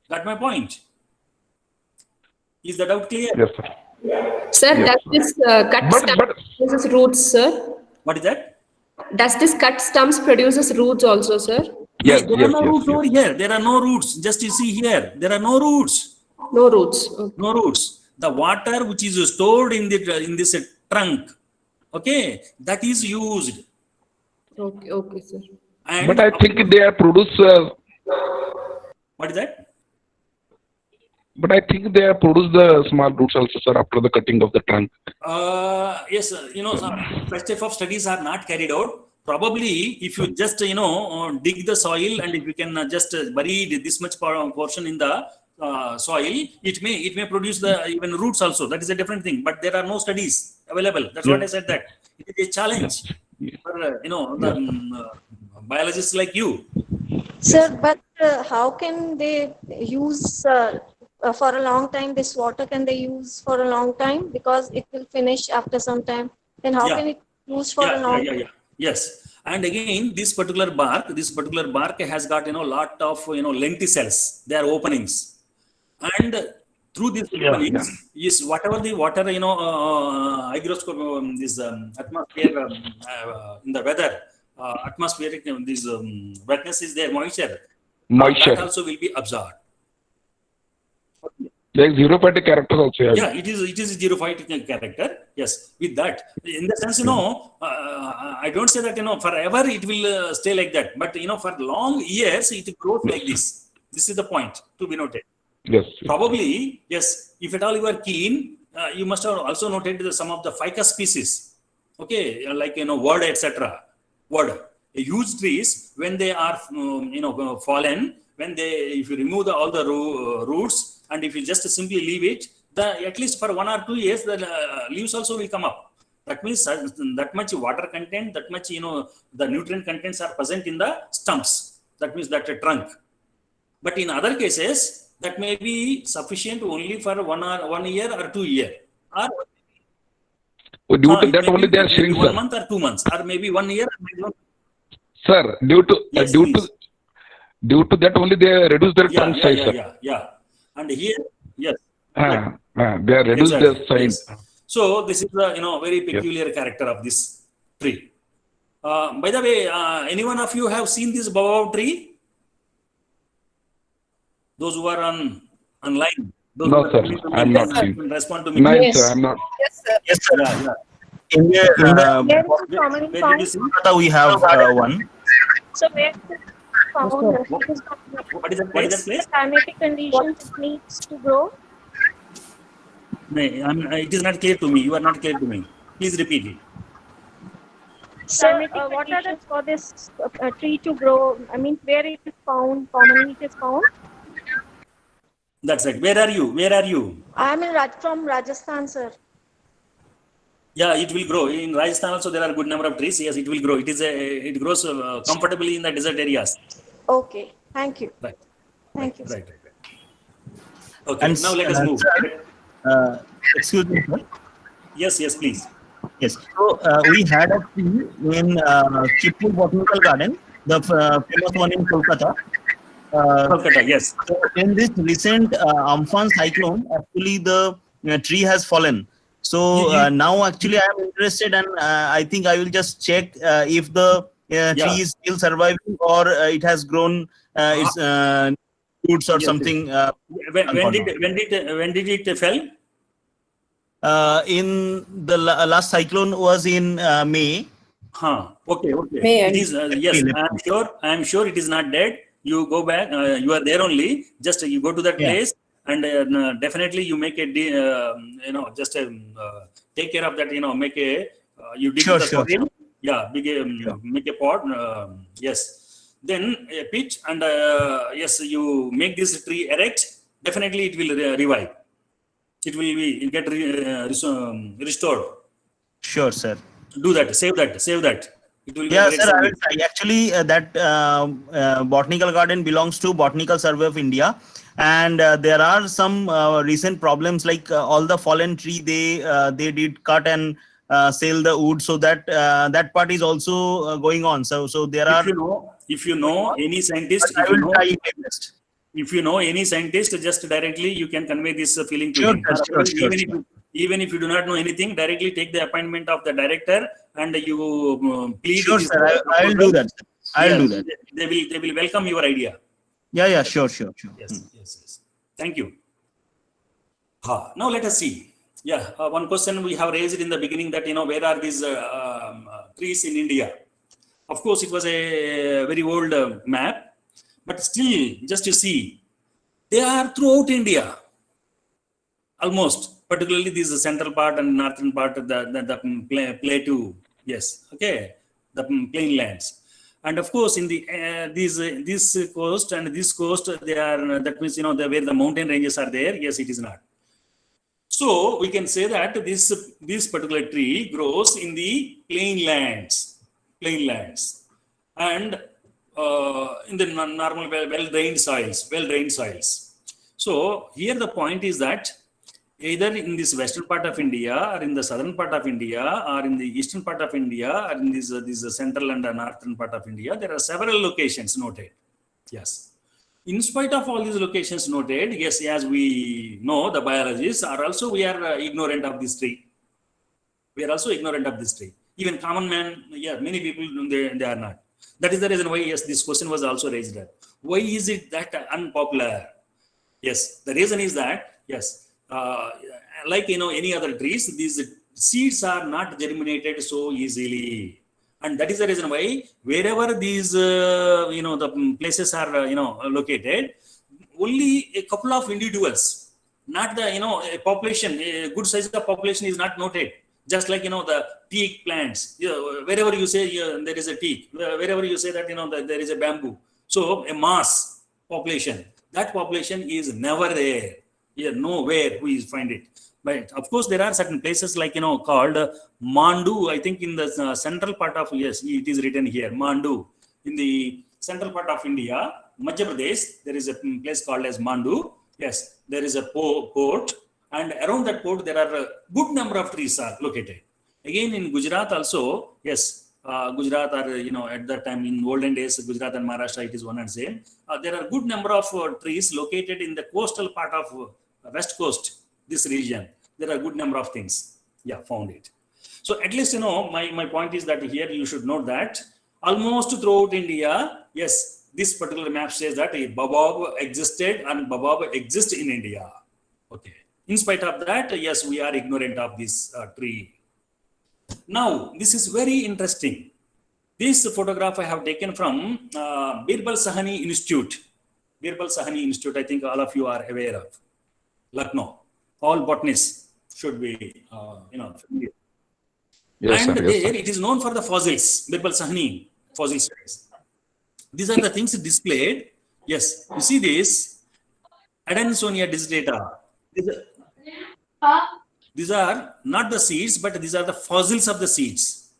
Got my point? Is the doubt clear? Yes, sir. Sir, Yes, does this cut But- stump but- produces roots, sir? What is that? Does this cut stumps produces roots also, sir? Yes, There yes, are no yes, roots yes. over here. There are no roots. Just you see here, there are no roots. No roots. Okay. No roots. The water which is stored in this trunk, okay, that is used. Okay, sir. And But I think they are produced. what is that? But I think they have produced the small roots also, sir, after the cutting of the trunk. Yes, such type of studies are not carried out. Probably, if you just dig the soil, and if you can just bury this much portion in the soil, it may produce the even roots also. That is a different thing. But there are no studies available. That's what I said. That it is a challenge for the biologists like you. Sir, but how can they use for a long time? This water can they use for a long time, because it will finish after some time? Then how Yeah. can it use for a long time? Yes. And again, this particular bark has got lot of lenticels. They are openings, and through these openings is whatever the water hygroscope this atmosphere in the weather atmospheric this wetness is there, moisture that also will be absorbed. Like xerophytic characters also. Yeah, it is a xerophytic character. Yes, with that, in the sense, I don't say that forever it will stay like that, but for long years it grows like this. This is the point to be noted. Yes. Probably, yes. If at all you are keen, you must have also noted some of the ficus species. Okay, like wood, etc. Wood, huge trees when they are fallen, if you remove all the roots. And if you just simply leave it, at least for 1 or 2 years, the leaves also will come up. That means that much water content, that much the nutrient contents are present in the stumps. That means that trunk. But in other cases, that may be sufficient only for 1 year or 2 years. Or Due to that only they are shrinking, 1 sir. month or 2 months, or maybe 1 year. Sir, due to that only they reduce their trunk size, sir. Yeah. And here, yes. They are reduced their size. Yes. So this is the very peculiar character of this tree. By the way, any one of you have seen this baobab tree? Those who are online. Those No, who are sir, listening to me, I'm not can seen. respond to me. Nine, Yes. sir, I'm not. Yes, sir. Yes, sir. Yeah. In Where is the it commonly Where did found? you see? Kolkata we have one. So where is it found? What is What is that place? the climatic conditions it needs to grow? No, it is not clear to me. You are not clear to me. Please repeat it. So what are the for this tree to grow? I mean, where it is found? Commonly it is found. That's right. Where are you? I am from Rajasthan, sir. Yeah, it will grow. In Rajasthan also there are a good number of trees. Yes, it will grow. It grows comfortably in the desert areas. Okay, thank you. Right. Thank you, sir. Right. Okay, And now let us move. Excuse me, sir. Yes, please. Yes. So we had a tree in Chitpur Botanical Garden, the famous one in Kolkata. Kolkata, yes. So in this recent Amphan cyclone, actually the tree has fallen. So now actually I am interested, and I think I will just check if the tree is still surviving, or it has grown its roots or Yes, something? When did it fell? In the last cyclone was in May. Okay. May It end. is yes. April. I am sure it is not dead. You go back. You are there only. Just you go to that Yeah. place, and definitely you make a just take care of that. Make a you dig Sure, the sure, soil. Yeah, make a pot. Yes. Then a pit, and yes, you make this tree erect. Definitely, it will revive. It will get restored. Sure, sir. Do that. Save that. It will be a Yeah, great sir. I service. will try. Actually, that botanical garden belongs to Botanical Survey of India, and there are some recent problems, like all the fallen tree they did cut and sell the wood, so that part is also going on. So there are. If you know any scientist, I will try my best. if you know any scientist, just directly you can convey this feeling to Sure, him. sir, Or sure, even if you do not know anything, directly take the appointment of the director, and you plead. Sure, his sir. I will do that. I will do that. They will welcome your idea. Yeah. Sure. Yes. Thank you. Now let us see. Yeah, one question we have raised in the beginning, that where are these trees in India? Of course, it was a very old map, but still, just to see, they are throughout India, almost. Particularly this central part and northern part, the plateau. Yes, okay, the plain lands. And of course, in the this coast and this coast, they are, that means where the mountain ranges are there. Yes, it is not. So we can say that this particular tree grows in the plain lands, and in the normal well-drained soils. So here the point is that either in this western part of India, or in the southern part of India, or in the eastern part of India, or in this central and northern part of India, there are several locations noted. Yes. In spite of all these locations noted, yes, as we know, the biologists are also, we are ignorant of this tree. Even common man, many people, they are not. That is the reason why, yes, this question was also raised. Why is it that unpopular? Yes, the reason is that, yes, like any other trees, these seeds are not germinated so easily. And that is the reason why wherever these the places are located, only a couple of individuals, not the a population, a good size of population is not noted. Just like the teak plants, wherever you say there is a teak, wherever you say that there is a bamboo, so a mass population, that population is never there. Here, nowhere we find it. But of course, there are certain places like called Mandu. I think in the central part of, yes, it is written here, Mandu. In the central part of India, Madhya Pradesh, there is a place called as Mandu. Yes, there is a port, and around that port there are a good number of trees are located. Again in Gujarat also, yes, Gujarat are at that time, in olden days, Gujarat and Maharashtra, it is one and same. There are good number of trees located in the coastal part of west coast, this region. There are good number of things. Yeah, found it. So at least my point is that here you should note that almost throughout India, yes, this particular map says that a baobab existed and baobab exists in India. Okay. In spite of that, yes, we are ignorant of this tree. Now, this is very interesting. This photograph I have taken from Birbal Sahni Institute. Birbal Sahni Institute, I think all of you are aware of. Lucknow. All botanists should be, familiar. Yes, And sir. there it is known for the fossils, Birbal Sahni fossil studies. These are the things displayed. Yes, you see this, Adansonia digitata. These are not the seeds, but these are the fossils of the seeds.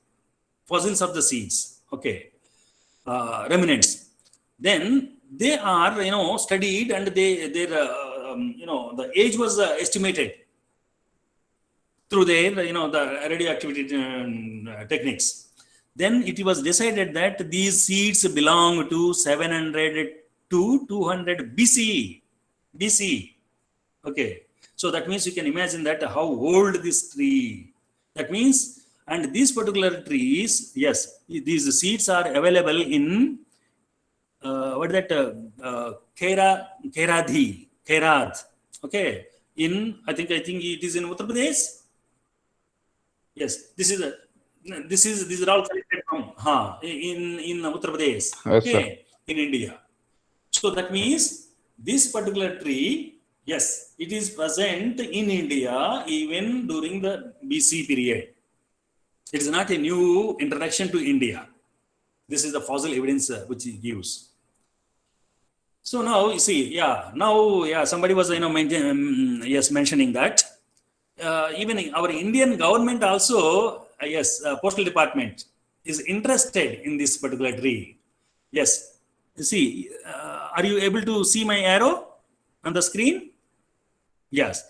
Okay. Remnants. Then they are, studied, and their the age was estimated through their, the radioactivity techniques. Then it was decided that these seeds belong to 700 to 200 BCE. Okay. So that means you can imagine that how old this tree. That means And these particular trees, yes, these seeds are available in what is that? Kherad. Okay, I think it is in Uttar Pradesh. Yes, these are all collected from in Uttar Pradesh. Yes, Okay, in India. So that means this particular tree, yes, it is present in India even during the BC period. It is not a new introduction to India. This is the fossil evidence which it gives. So now you see, somebody was mentioning that even our Indian government also, postal department is interested in this particular tree. Yes, you see, are you able to see my arrow on the screen? Yes,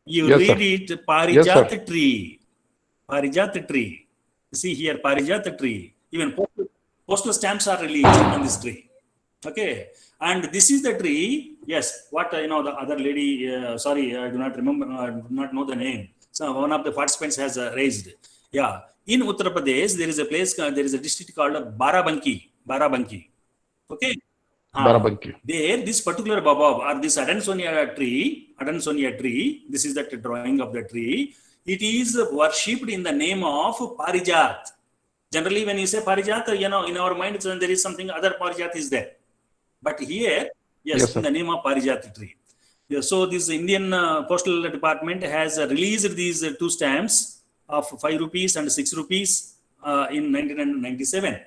you Yes, read sir. it, Parijat Yes, tree. Parijat tree. You see here, Parijat tree. Even postal stamps are released on this tree. Okay, and this is the tree. Yes, what the other lady. Sorry, I do not remember. I do not know the name. So one of the participants has raised. Yeah, in Uttar Pradesh there is a place. There is a district called Barabanki. Okay. Barabanki. There, this particular baobab or this Adansonia tree. This is the drawing of the tree. It is worshipped in the name of Parijat. Generally, when you say Parijat, in our mind, there is something other Parijat is there. But here, Yes, in sir. the name of Parijat tree. Yeah, so this Indian Postal Department has released these two stamps of 5 rupees and 6 rupees in 1997.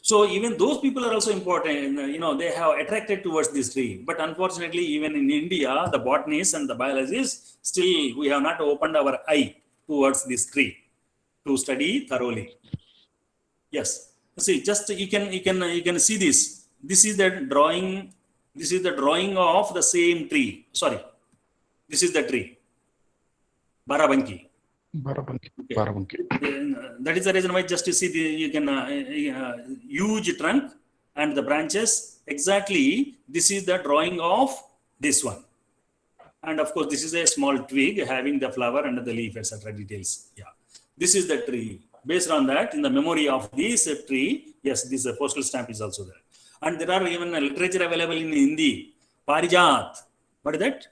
So even those people are also important. They have attracted towards this tree. But unfortunately, even in India, the botanists and the biologists, still we have not opened our eye towards this tree to study thoroughly. Yes. See, just you can see this. This is the drawing. This is the drawing of the same tree. Sorry, this is the tree. Barabanki. Barabanki. Okay. Barabanki. That is the reason why just you see you can huge trunk and the branches. Exactly, this is the drawing of this one. And of course, this is a small twig having the flower and the leaf, etc. details. Yeah, this is the tree. Based on that, in the memory of this tree, yes, this postal stamp is also there. And there are even literature available in Hindi. Parijat. What is that?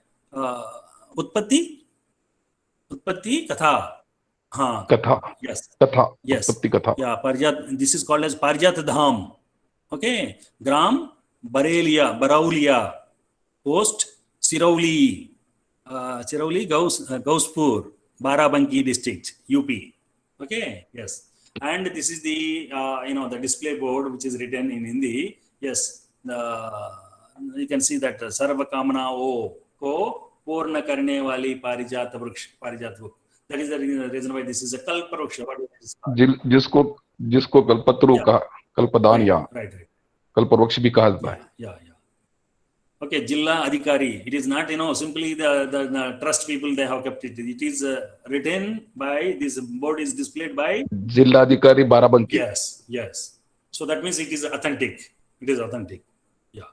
Utpatti Katha. Katha. Yes. Katha. Yes. Utpatti Katha. Yeah, Parijat. This is called as Parijat Dham. Okay. Gram Baraulia. Post Sirauli. Gauspur. Barabanki district, UP. Okay. Yes. And this is the the display board which is written in Hindi. Yes. You can see that Sarva Kamana ko Purna Karne Wali Parijat Vruksh. That is the reason why this is a Kalpa Vruksha. What is this? जिसको कल्पत्रु कहा, कल्पदान या Right. कल्पवृक्ष भी कहा जाता है. Yeah. Okay, Jilla Adhikari. It is not, simply the trust people they have kept it. It is written by, this board is displayed by. जिल्लाधिकारी Barabanki. Yes. So that means it is authentic. It is authentic. Yeah.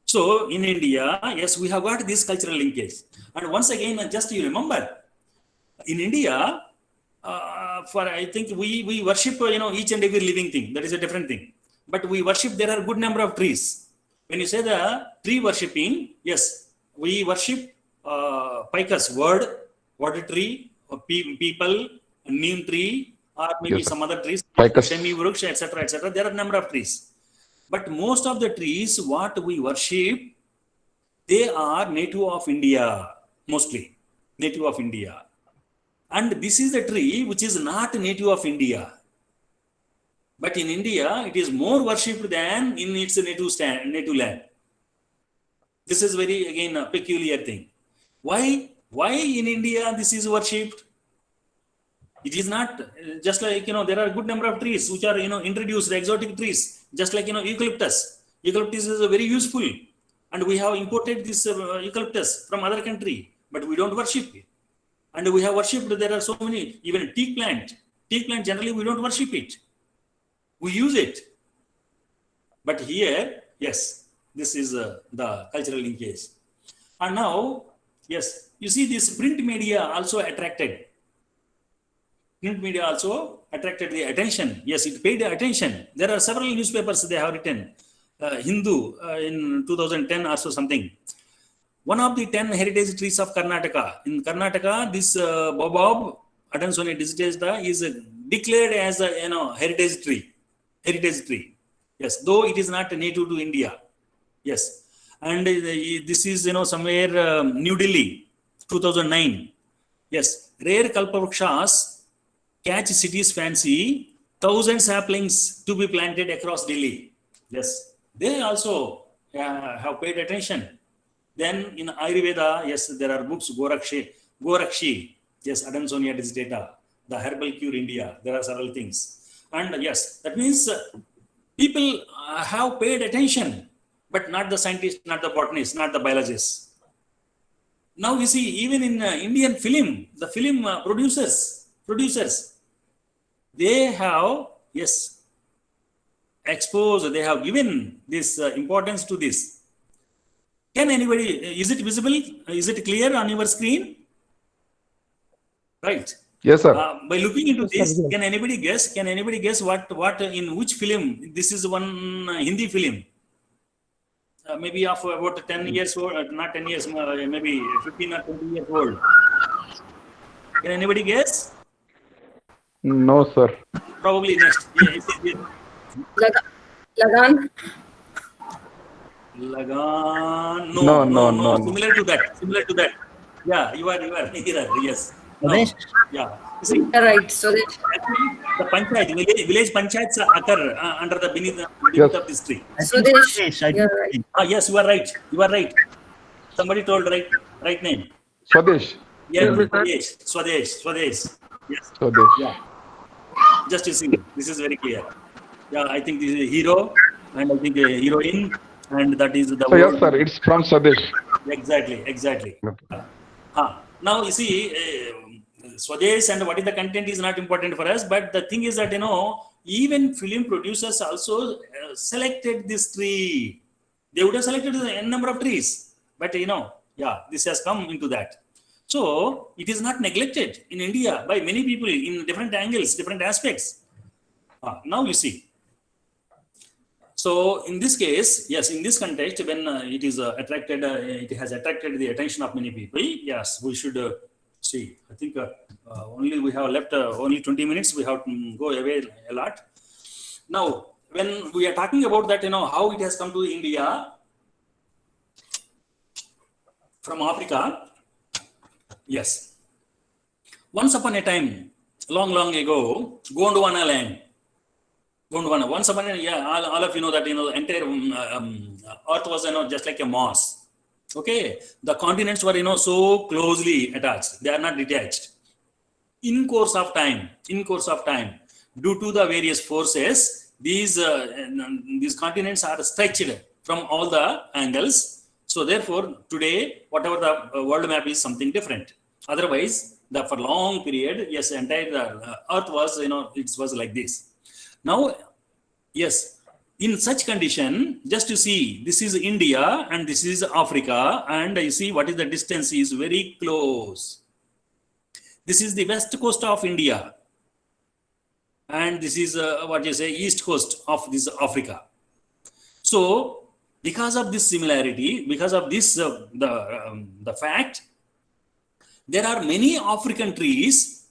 So in India, yes, we have got this cultural linkage. And once again, just you remember, in India, I think we worship, each and every living thing. That is a different thing. But we worship, there are a good number of trees. When you say the tree worshipping, yes, we worship Picus, word tree, people, neem tree, or maybe Yes, some other trees, Ficus. Shemi Vruksha, etc. There are a number of trees. But most of the trees, what we worship, they are native of India, mostly native of India. And this is the tree which is not native of India. But in India, it is more worshipped than in its native land. This is very, again, a peculiar thing. Why in India this is worshipped? It is not just like, there are a good number of trees which are, introduced, exotic trees, just like, eucalyptus. Eucalyptus is very useful. And we have imported this eucalyptus from other country, but we don't worship it. And we have worshipped, there are so many, even teak plant. Teak plant, generally, we don't worship it. We use it. But here, yes, this is the cultural linkage. And now, yes, you see this print media also attracted. print media also attracted the attention. Yes, it paid attention. There are several newspapers they have written. Hindu in 2010 or so something. One of the 10 heritage trees of Karnataka. In Karnataka, this Baobab Adansonii digitata is declared as a heritage tree. Heritage tree. Yes, though it is not native to India. Yes, and this is somewhere New Delhi, 2009. Yes, rare kalpavrakshas catch city's fancy. 1,000 saplings to be planted across Delhi. Yes, they also have paid attention. Then in Ayurveda, yes, there are books, Gorakshi, yes, Adansonii digitata, the herbal cure India. There are several things. And yes, that means people have paid attention, but not the scientists, not the botanists, not the biologists. Now we see even in Indian film, the film producers, they have, yes, exposed, they have given this importance to this. Can anybody, is it visible? Is it clear on your screen? Right. Yes, sir. By looking into this, can anybody guess? Can anybody guess what in which film? This is one Hindi film. Maybe of about 10 years old, not 10 years, maybe 15 or 20 years old. Can anybody guess? No, sir. Probably next. Yeah, Lagan. Lagan. No. Similar to that. Yeah, you are here. Yes. No. Yeah. You see, Right. So that the panchayat, village panchayats occur under the beneath Yes. of this tree. Swadesh. I You're think- right. Yes, you are right. You are right. Somebody told right name. Swadesh. Yes, Swadesh. Yes. Swadesh. Yeah. Just you see, this is very clear. Yeah, I think this is a hero, and I think a heroine, and that is the So yes, word. sir. It's from Swadesh. Exactly. Now you see, Swadesh and what is the content is not important for us, but the thing is that even film producers also selected this tree. They would have selected a number of trees, but this has come into that. So it is not neglected in India by many people in different angles, different aspects. Now you see. So in this case, yes, in this context, when it is attracted, it has attracted the attention of many people. Yes, we should see. I think only we have left only 20 minutes. We have to go away a lot. Now, when we are talking about that, how it has come to India from Africa. Yes. Once upon a time, long ago, Gondwana land. Gondwana. Once upon a all of you know that the entire Earth was just like a moss. Okay, the continents were so closely attached. They are not detached. In course of time, due to the various forces, these continents are stretched from all the angles. So therefore, today, whatever the world map is something different. Otherwise, for long period, yes, entire Earth was, it was like this. Now, yes, in such condition, just to see, this is India and this is Africa, and you see what is the distance is very close. This is the west coast of India, and this is east coast of this Africa. So, because of this similarity, because of this the fact, there are many African trees.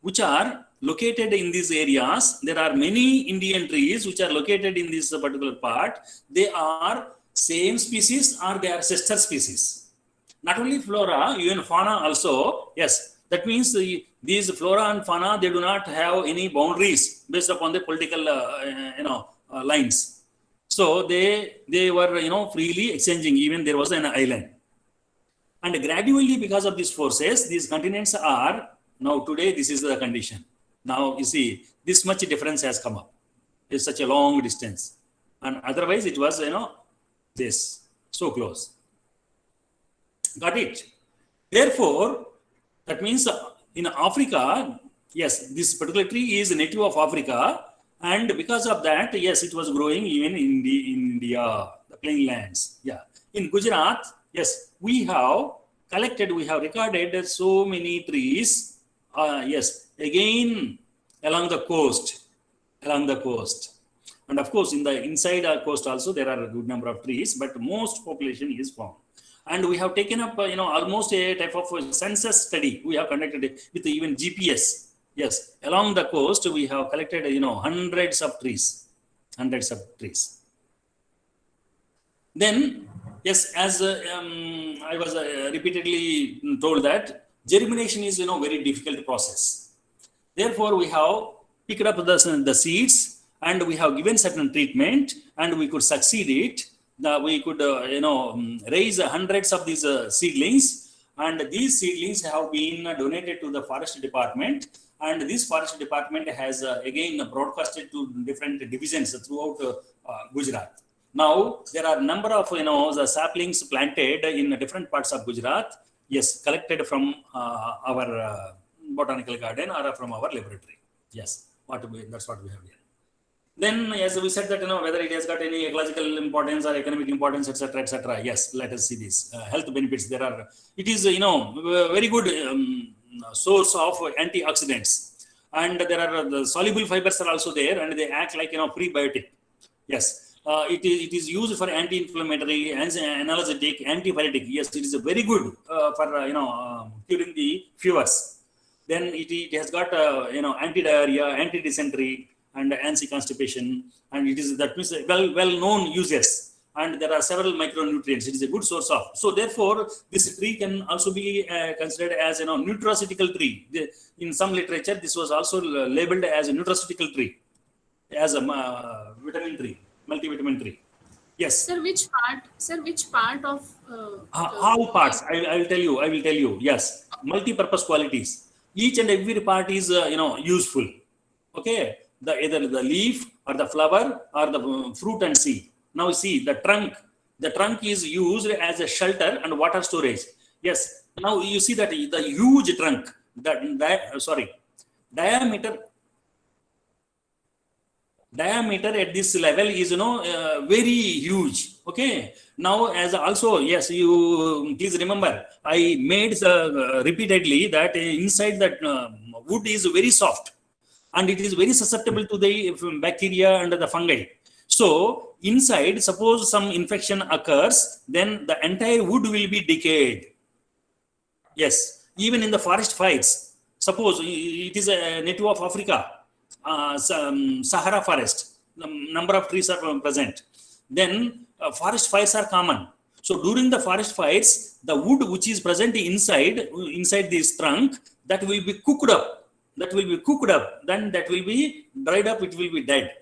Which are located in these areas. There are many Indian trees which are located in this particular part. They are same species or they are sister species. Not only flora, even fauna also. Yes, that means these flora and fauna, they do not have any boundaries based upon the political lines. So they were freely exchanging. Even there was an island. And gradually, because of these forces, these continents are now today. This is the condition. Now you see, this much difference has come up. It's such a long distance, and otherwise it was this so close. Got it? Therefore, that means in Africa, yes, this particular tree is native of Africa, and because of that, yes, it was growing even in India, the plain lands. Yeah, in Gujarat, yes, we have collected, we have recorded so many trees. Yes, again along the coast, and of course in the inside our coast also there are a good number of trees, but most population is found. And we have taken up, almost a type of a census study. We have conducted it with even GPS. Yes, along the coast we have collected, hundreds of trees. Then, yes, as I was repeatedly told that germination is, very difficult process. Therefore, we have picked up the seeds and we have given certain treatment and we could succeed it. We could, raise hundreds of these seedlings, and these seedlings have been donated to the forest department. And this forest department has again broadcasted to different divisions throughout Gujarat. Now there are number of the saplings planted in different parts of Gujarat. Yes, collected from our botanical garden or from our laboratory. Yes, that's what we have here. Then, as we said that whether it has got any ecological importance or economic importance, etc., etc. Yes, let us see this health benefits. It is very good source of antioxidants, and there are the soluble fibers are also there, and they act like prebiotic. Yes, it is used for anti-inflammatory, analgesic, antipyretic. Yes, it is very good for curing the fevers. Then it has got anti-diarrhea, anti-dysentery, and anti-constipation, and that means well-known uses. And there are several micronutrients. It is a good source of. So therefore, this tree can also be considered as nutraceutical tree. In some literature, this was also labeled as a nutraceutical tree, as a vitamin tree, multivitamin tree. Yes. Sir, which part of how parts? I will tell you. Yes, multi-purpose qualities. Each and every part is useful. Okay. Either the leaf or the flower or the fruit and seed. Now see the trunk. The trunk is used as a shelter and water storage. Yes. Now you see that the huge trunk, diameter at this level is very huge. Okay. Now as also, yes, you please remember, I made repeatedly that inside that wood is very soft. And it is very susceptible to the bacteria and the fungi. So inside, suppose some infection occurs, then the entire wood will be decayed. Yes, even in the forest fires, suppose it is a native of Africa, Sahara forest, the number of trees are present. Then forest fires are common. So during the forest fires, the wood which is present inside this trunk, that will be cooked up. Then that will be dried up, it will be dead.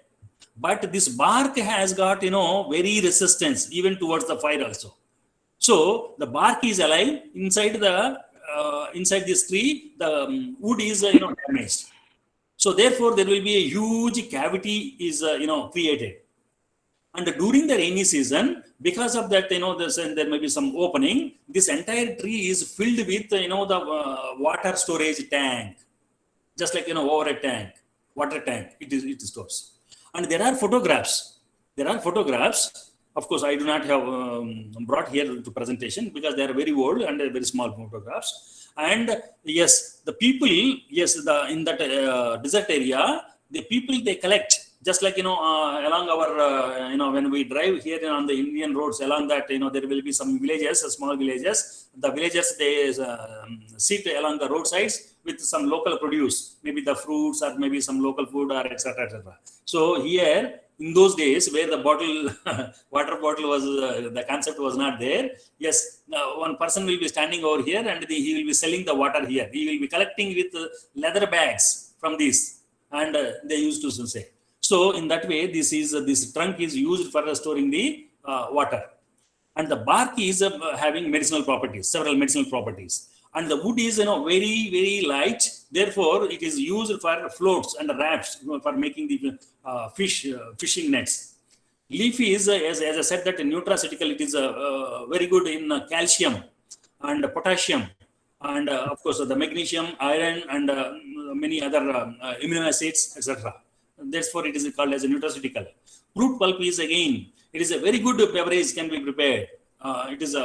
But this bark has got, very resistance even towards the fire also. So the bark is alive inside this tree, the wood is, damaged. So therefore there will be a huge cavity is, created. And during the rainy season, because of that, there may be some opening, this entire tree is filled with, the water storage tank. Just like, over a tank, water tank, it stores. And there are photographs. Of course, I do not have brought here to presentation because they are very old and very small photographs. And yes, the people, in that desert area, the people they collect, just like, along our, when we drive here on the Indian roads, along that, there will be some villages, small villages. The villagers, they sit along the roadsides with some local produce, maybe the fruits or maybe some local food or etc. etc. So here, in those days where the water bottle was, the concept was not there. Yes, one person will be standing over here and he will be selling the water here. He will be collecting with leather bags from this, and they used to say. So in that way, this trunk is used for storing the water, and the bark is having several medicinal properties, and the wood is very very light. Therefore, it is used for floats and rafts for making the fishing nets. Leaf is, as I said, that nutraceutical. It is very good in calcium and potassium, and of course the magnesium, iron, and many other amino acids, etc. Therefore, it is called as a nutraceutical. Fruit pulp is again, it is a very good beverage, can be prepared, it is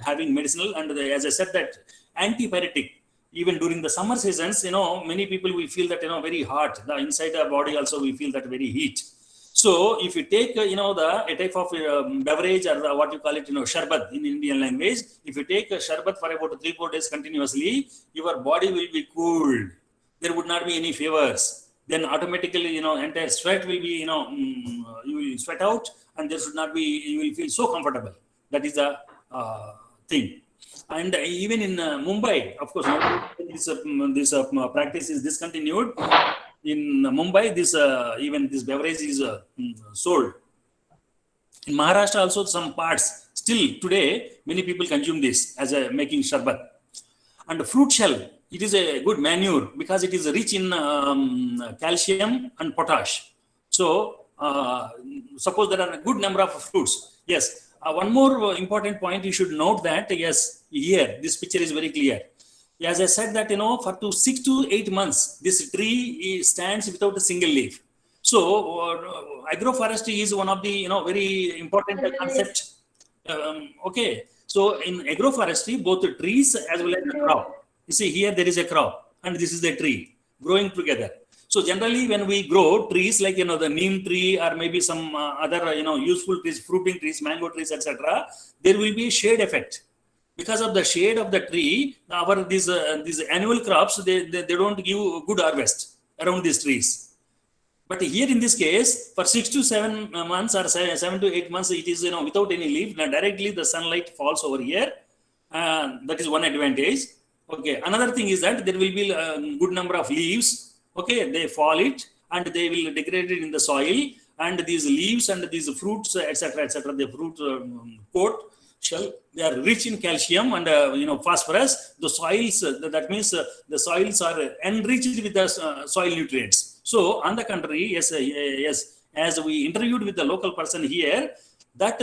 having medicinal, and as I said, that antipyretic. Even during the summer seasons, many people we feel that very hot. The inside our body also we feel that very heat. So if you take a type of beverage, or what you call it, sharbat in Indian language, if you take a sharbat for about 3-4 days continuously, your body will be cooled. There would not be any fevers. Then automatically, entire sweat will be, you will sweat out, and there should not be, you will feel so comfortable. That is the thing. And even in Mumbai, of course, this practice is discontinued. In Mumbai, even this beverage is sold. In Maharashtra also, some parts, still today, many people consume this as a making sharbat. And fruit shell, it is a good manure because it is rich in calcium and potash. So, suppose there are a good number of fruits. Yes. One more important point you should note that, yes, here, this picture is very clear. As I said that, for 6 to 8 months, this tree stands without a single leaf. So, agroforestry is one of the, very important concept. Okay. So, in agroforestry, both the trees as well as the crop. You see, here there is a crop, and this is the tree growing together. So generally, when we grow trees like the neem tree or maybe some other useful trees, fruiting trees, mango trees, etc., there will be a shade effect. Because of the shade of the tree, these annual crops they don't give good harvest around these trees. But here in this case, for 6 to 7 months or 7 to 8 months, it is without any leaf. Now directly the sunlight falls over here. That is one advantage. Okay. Another thing is that there will be a good number of leaves. Okay, they fall it and they will degrade it in the soil, and these leaves and these fruits, etc., the fruit coat shell, they are rich in calcium and phosphorus. The soils, that means the soils are enriched with the soil nutrients. So on the contrary, yes, as we interviewed with the local person here, that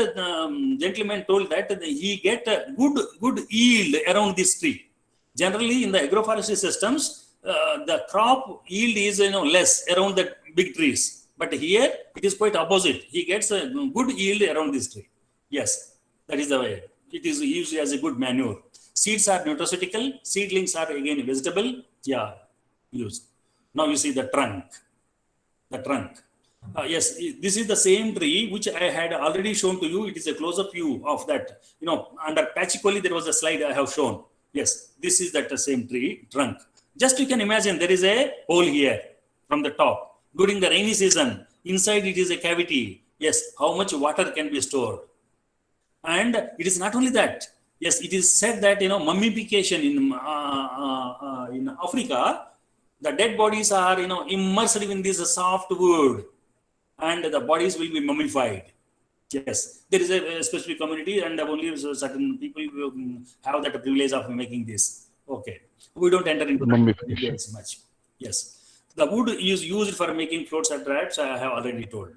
gentleman told that he get a good yield around this tree. Generally, in the agroforestry systems, the crop yield is less around the big trees, but here it is quite opposite. He gets a good yield around this tree. Yes, that is the way. It is used as a good manure. Seeds are nutraceutical. Seedlings are again vegetable. Yeah, used. Now you see the trunk. The trunk. Yes, this is the same tree which I had already shown to you. It is a close-up view of that. Under Pachikoli there was a slide I have shown. Yes, this is that same tree trunk. Just you can imagine there is a hole here from the top. During the rainy season, inside it is a cavity. Yes, how much water can be stored? And it is not only that. Yes, it is said that mummification in Africa, the dead bodies are immersed in this soft wood, and the bodies will be mummified. Yes, there is a specific community, and only certain people have that privilege of making this. Okay, we don't enter into that much. Yes, the wood is used for making floats and traps. I have already told.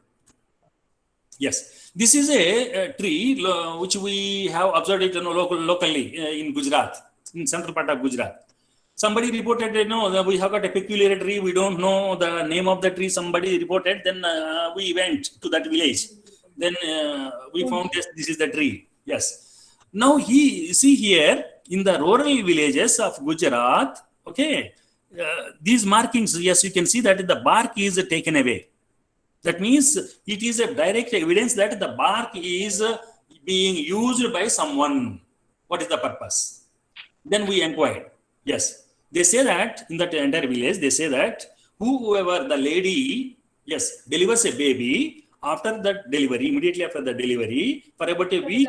Yes, this is a tree which we have observed it locally in Gujarat, in central part of Gujarat. Somebody reported, we have got a peculiar tree. We don't know the name of the tree. Somebody reported. Then we went to that village. Then we found this is the tree. Yes. Now see here in the rural villages of Gujarat. Okay, these markings. Yes, you can see that the bark is taken away. That means it is a direct evidence that the bark is being used by someone. What is the purpose? Then we inquired. Yes, they say that in that entire village, they say that whoever the lady, yes, delivers a baby, after that delivery, immediately after the delivery, for about a week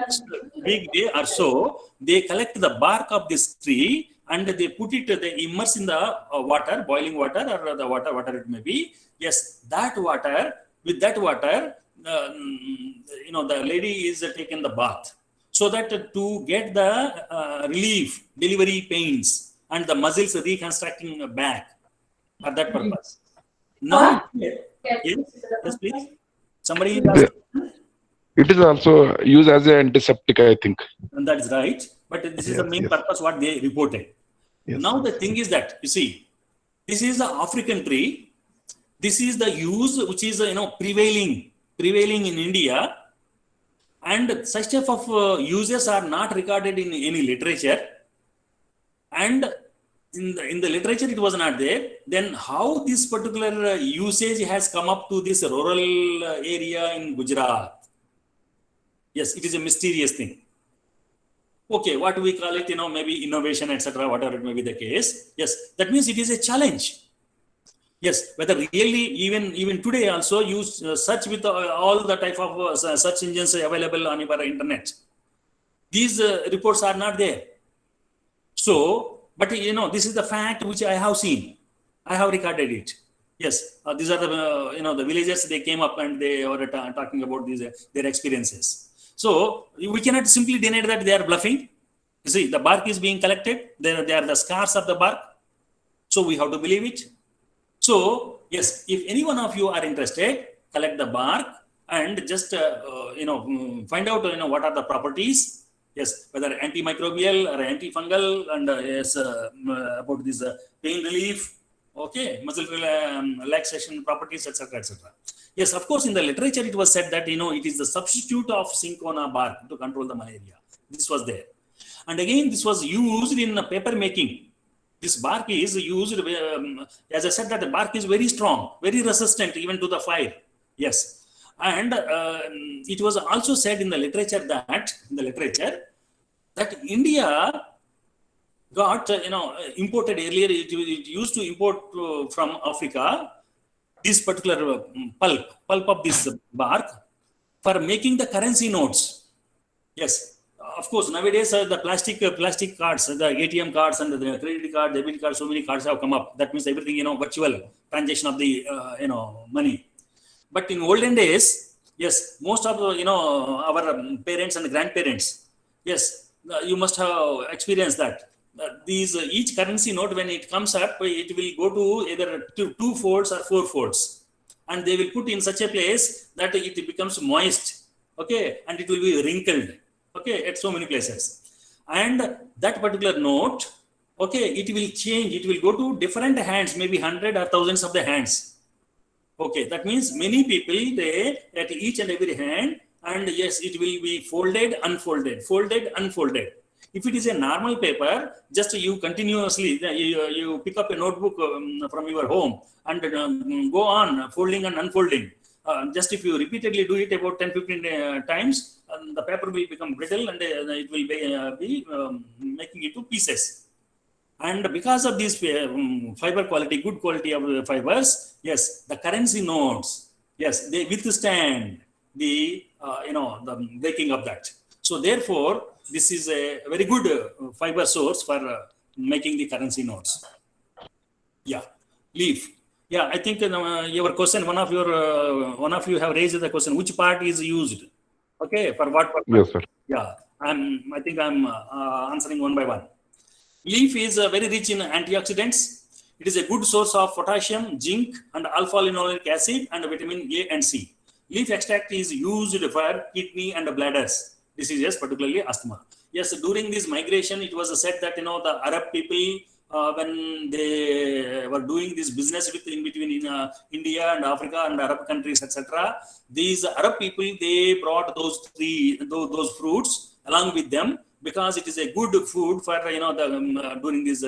day or so, they collect the bark of this tree and they put it, they immerse in the water, boiling water or the water, whatever it may be. Yes, that water, with that water, the lady is taken the bath, so that to get the relief, delivery pains and the muscles reconstructing back for that purpose. Now, yes, please. Somebody. It is also used as an antiseptic, I think. And that is right. But this is the main purpose what they reported. Yes. Now the thing is that, you see, this is the African tree. This is the use which is prevailing in India. And such type of uses are not recorded in any literature. And in the literature, it was not there. Then how this particular usage has come up to this rural area in Gujarat? Yes, it is a mysterious thing. Okay, what do we call it? Maybe innovation, etc., whatever it may be the case. Yes, that means it is a challenge. Yes, whether really even today also you search with all the type of search engines available on your internet. These reports are not there. So, but this is the fact which I have seen. I have recorded it. Yes, these are the the villagers. They came up and they were talking about their experiences. So we cannot simply deny that they are bluffing. You see, the bark is being collected. They are the scars of the bark. So we have to believe it. So yes, if any one of you are interested, collect the bark and just find out what are the properties. Yes, whether antimicrobial or antifungal, and yes, about this pain relief, okay, muscle relaxation properties, etc., etc. Yes, of course, in the literature it was said that it is the substitute of cinchona bark to control the malaria. This was there, and again this was used in paper making. This bark is used, as I said, that the bark is very strong, very resistant even to the fire. Yes. And it was also said in the literature that India got, imported earlier, it used to import from Africa this particular pulp of this bark for making the currency notes. Yes. Of course, nowadays the plastic cards, the ATM cards and the credit card, debit card, so many cards have come up. That means everything, virtual transaction of the, money. But in olden days, yes, most of our parents and grandparents, yes, you must have experienced that. Each currency note, when it comes up, it will go to either 2 folds or 4 folds, and they will put in such a place that it becomes moist, okay, and it will be wrinkled, okay, at so many places. And that particular note, okay, it will change. It will go to different hands, maybe 100 or thousands of the hands. Okay, that means many people, they at each and every hand, and yes, it will be folded, unfolded, folded, unfolded. If it is a normal paper, just you continuously, you pick up a notebook from your home and go on folding and unfolding. Just if you repeatedly do it about 10-15 times, the paper will become brittle and it will be making it to pieces. And because of this fiber quality, good quality of the fibers, yes, the currency notes, yes, they withstand the the breaking of that. So therefore, this is a very good fiber source for making the currency notes. Yeah, leaf. Yeah, I think your question, one of you have raised the question, which part is used? Okay, for what purpose? Yes, sir. Yeah, I think I'm answering one by one. Leaf is very rich in antioxidants. It is a good source of potassium, zinc, and alpha-linoleic acid and vitamin A and C. Leaf extract is used for kidney and bladders diseases, particularly asthma. Yes, during this migration, it was said that the Arab people, when they were doing this business in between India and Africa and Arab countries, etc., these Arab people, they brought those fruits along with them, because it is a good food for during this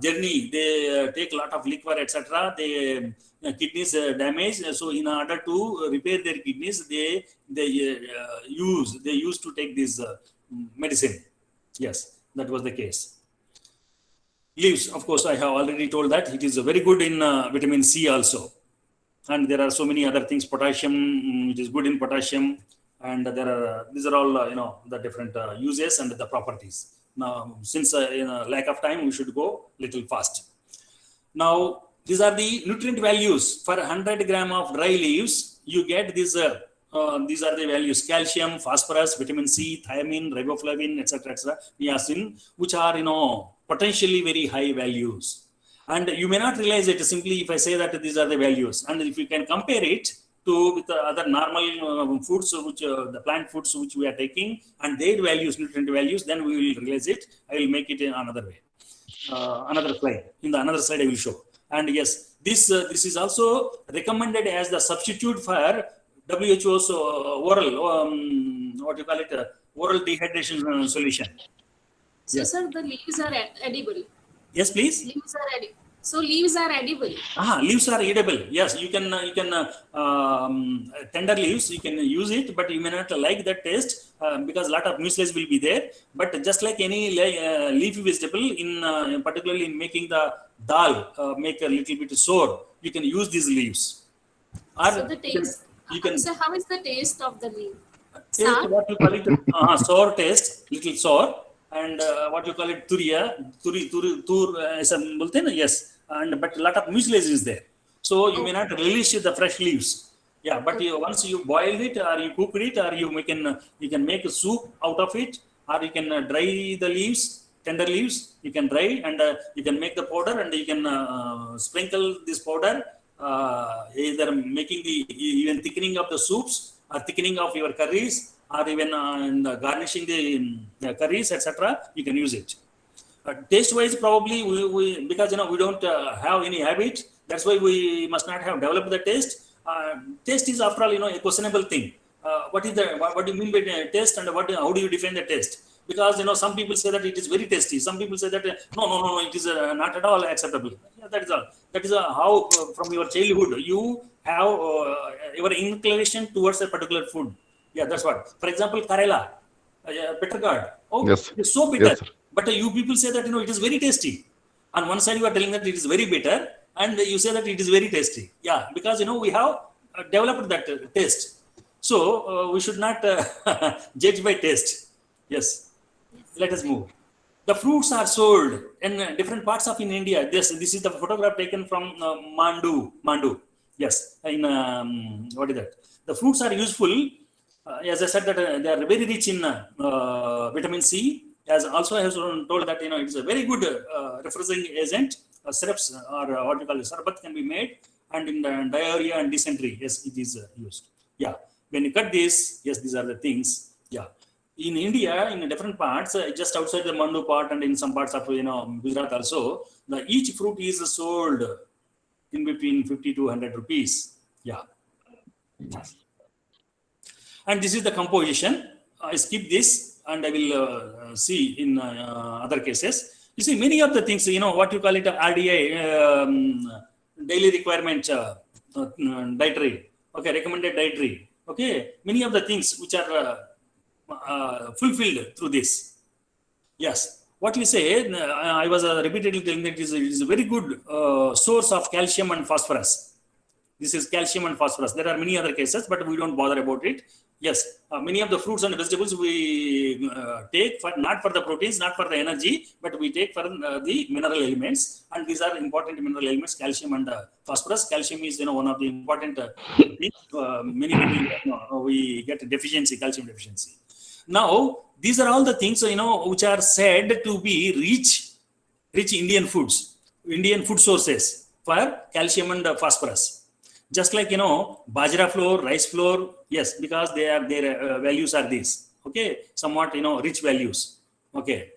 journey. They take a lot of liquor, etc. They kidneys damage. So in order to repair their kidneys, they used to take this medicine. Yes, that was the case. Leaves, of course, I have already told that it is very good in vitamin C also, and there are so many other things. Potassium, it is good in potassium. And these are all the different uses and the properties. Now, since lack of time, we should go little fast. Now, these are the nutrient values. For 100 gram of dry leaves, you get these are the values: calcium, phosphorus, vitamin C, thiamine, riboflavin, etc., niacin, which are potentially very high values. And you may not realize it simply if I say that these are the values. And if you can compare it with the other normal foods, which the plant foods which we are taking, and their values, nutrient values, then we will realize it. I will make it in another way, another slide. In the another slide, I will show. And yes, this is also recommended as the substitute for WHO's what you call it, oral dehydration solution. So, Yes. sir, the leaves are edible. Yes, please. Leaves are edible. So, leaves are edible. Leaves are edible. Yes, you can tender leaves, you can use it, but you may not like that taste because a lot of mucilage will be there. But just like any leafy vegetable, in particularly in making the dal make a little bit sour, you can use these leaves. Or So, the taste. you can So, how is the taste of the leaf? taste Sour? what you call it sour taste, little sour, and what you call it tur ऐसा बोलते हैं ना, yes, and but a lot of mucilage is there, so you may not relish the fresh leaves. Yeah, but once you boil it or you cook it or you can make a soup out of it, or you can dry the leaves, tender leaves, you can dry and you can make the powder and you can sprinkle this powder, either making the even thickening of the soups or thickening of your curries, or even garnishing the curries, etc. You can use it. Taste wise, probably we because we don't have any habit. That's why we must not have developed the taste. Taste is, after all, a questionable thing. What do you mean by taste, and how do you define the taste? Because some people say that it is very tasty. Some people say that no, it is not at all acceptable. Yeah, that is all. That is how from your childhood you have your inclination towards a particular food. Yeah, that's what. For example, Karela, bitter gourd. Oh, Yes. it's so bitter. Yes, sir. But you people say that it is very tasty. On one side, you are telling that it is very bitter, and you say that it is very tasty. Yeah, because we have developed that taste. So we should not judge by taste. Yes. Let us move. The fruits are sold in different parts of in India. This is the photograph taken from Mandu. Yes. In what is that? The fruits are useful. As I said, that they are very rich in vitamin C. As also I have told that it's a very good refreshing agent. Syrups or what you call it, sarbat can be made, and in the diarrhea and dysentery, yes, it is used. Yeah, when you cut this, yes, these are the things. Yeah, in India, in different parts, just outside the Mandu part, and in some parts of Gujarat also, each fruit is sold in between 50 to 100 rupees. Yeah. And this is the composition. I skip this and I will see in other cases. You see, many of the things, what you call it, RDI, daily requirement, dietary, okay, recommended dietary, okay, many of the things which are fulfilled through this. Yes, what you say, I was repeatedly telling that it is a very good source of calcium and phosphorus. This is calcium and phosphorus. There are many other cases, but we don't bother about it. Yes, many of the fruits and vegetables we take for not for the proteins, not for the energy, but we take for the mineral elements, and these are important mineral elements: calcium and phosphorus. Calcium is one of the important things. Many people we get deficiency, calcium deficiency. Now these are all the things which are said to be rich Indian foods, Indian food sources for calcium and phosphorus. Just like bajra flour, rice flour, yes, because their values are these. Okay, somewhat rich values. Okay,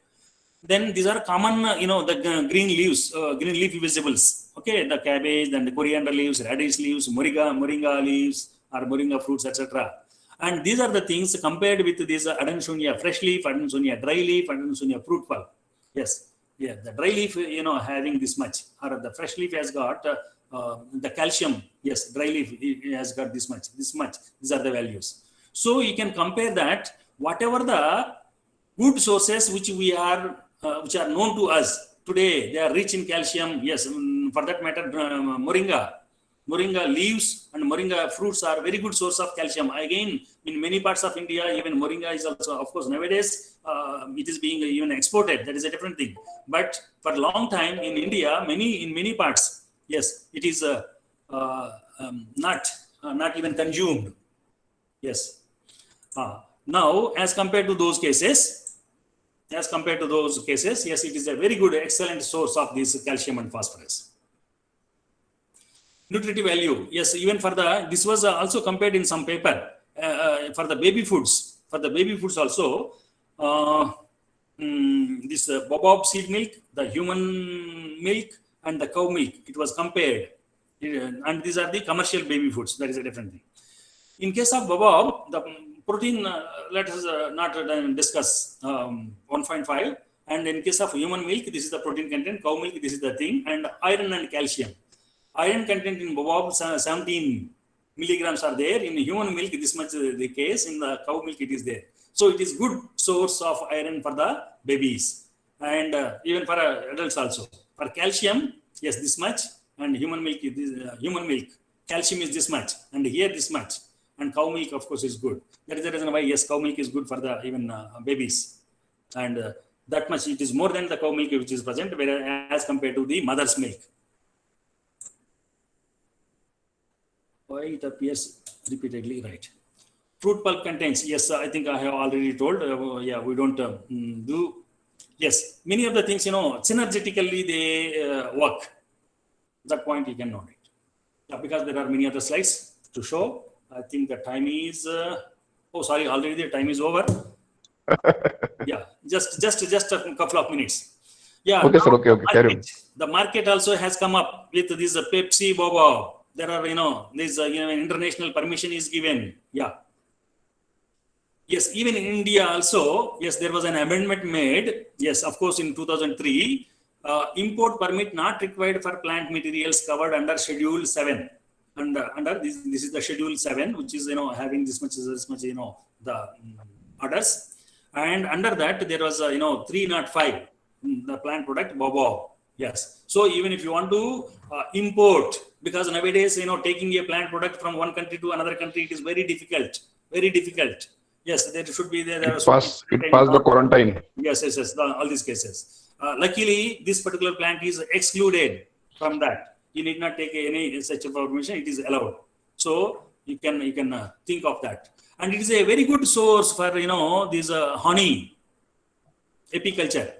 then these are common the green leaves, green leafy vegetables. Okay, the cabbage, then the coriander leaves, radish leaves, moringa leaves, or moringa fruits, etc. And these are the things compared with these Adansonea fresh leaf, Adansonea dry leaf, Adansonea fruit pulp. Yes, yeah, the dry leaf having this much, or the fresh leaf has got the calcium. Yes, dry leaf has got this much. These are the values. So you can compare that. Whatever the good sources which which are known to us today, they are rich in calcium. Yes, for that matter, moringa leaves and moringa fruits are very good source of calcium. Again, in many parts of India, even moringa is also, of course, nowadays it is being even exported. That is a different thing. But for a long time in India, in many parts, yes, it is not even consumed. Yes. Now, as compared to those cases, yes, it is a very good, excellent source of this calcium and phosphorus. Nutritive value, yes, even for this was also compared in some paper for the baby foods. For the baby foods also, this baobab seed milk, the human milk, and the cow milk, it was compared. And these are the commercial baby foods. That is a different thing. In case of baobab, the protein, let us not discuss 1.5. And in case of human milk, this is the protein content. Cow milk, this is the thing. And iron and calcium. Iron content in boab 17 milligrams are there. In human milk, this much is the case. In the cow milk, it is there. So it is good source of iron for the babies and even for adults also. For calcium, yes, this much. And human milk, calcium is this much. And here this much. And cow milk, of course, is good. That is the reason why, yes, cow milk is good for the even babies. And that much, it is more than the cow milk which is present, whereas compared to the mother's milk. Why it appears repeatedly, right? Fruit pulp contains, yes, I think I have already told, yeah, we don't do, yes, many of the things, synergetically they work. That point you can note it. Yeah, because there are many other slides to show. I think the time is, oh, sorry, already the time is over. Yeah, just a couple of minutes. Yeah. Okay, sir. Okay. Carry on. The market also has come up with this Pepsi Boba. There are, this international permission is given. Yeah. Yes, even in India also, yes, there was an amendment made. Yes, of course, in 2003, import permit not required for plant materials covered under Schedule 7. And under this is the Schedule 7, which is, having this much, the orders. And under that, there was, 305, the plant product, Bobo. Yes. So even if you want to import, because nowadays, taking a plant product from one country to another country, it is very difficult. Very difficult. Yes, there should be there. It passed the quarantine. Yes. All these cases. Luckily, this particular plant is excluded from that. You need not take any such information. It is allowed. So you can think of that. And it is a very good source for, this honey, apiculture.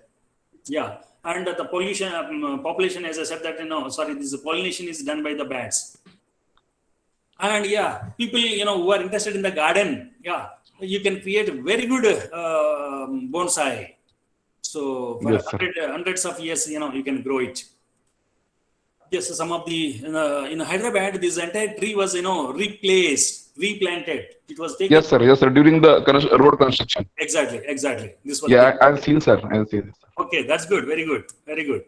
Yeah. And the population, as I said that, this pollination is done by the bats. And yeah, people, who are interested in the garden, yeah, you can create a very good bonsai. So for Yes, hundreds of years, you can grow it. Yes, some of the, in Hyderabad, this entire tree was, replanted. It was taken. Yes, sir. During the road construction. Exactly. This was I've seen, sir. Okay, that's good. Very good.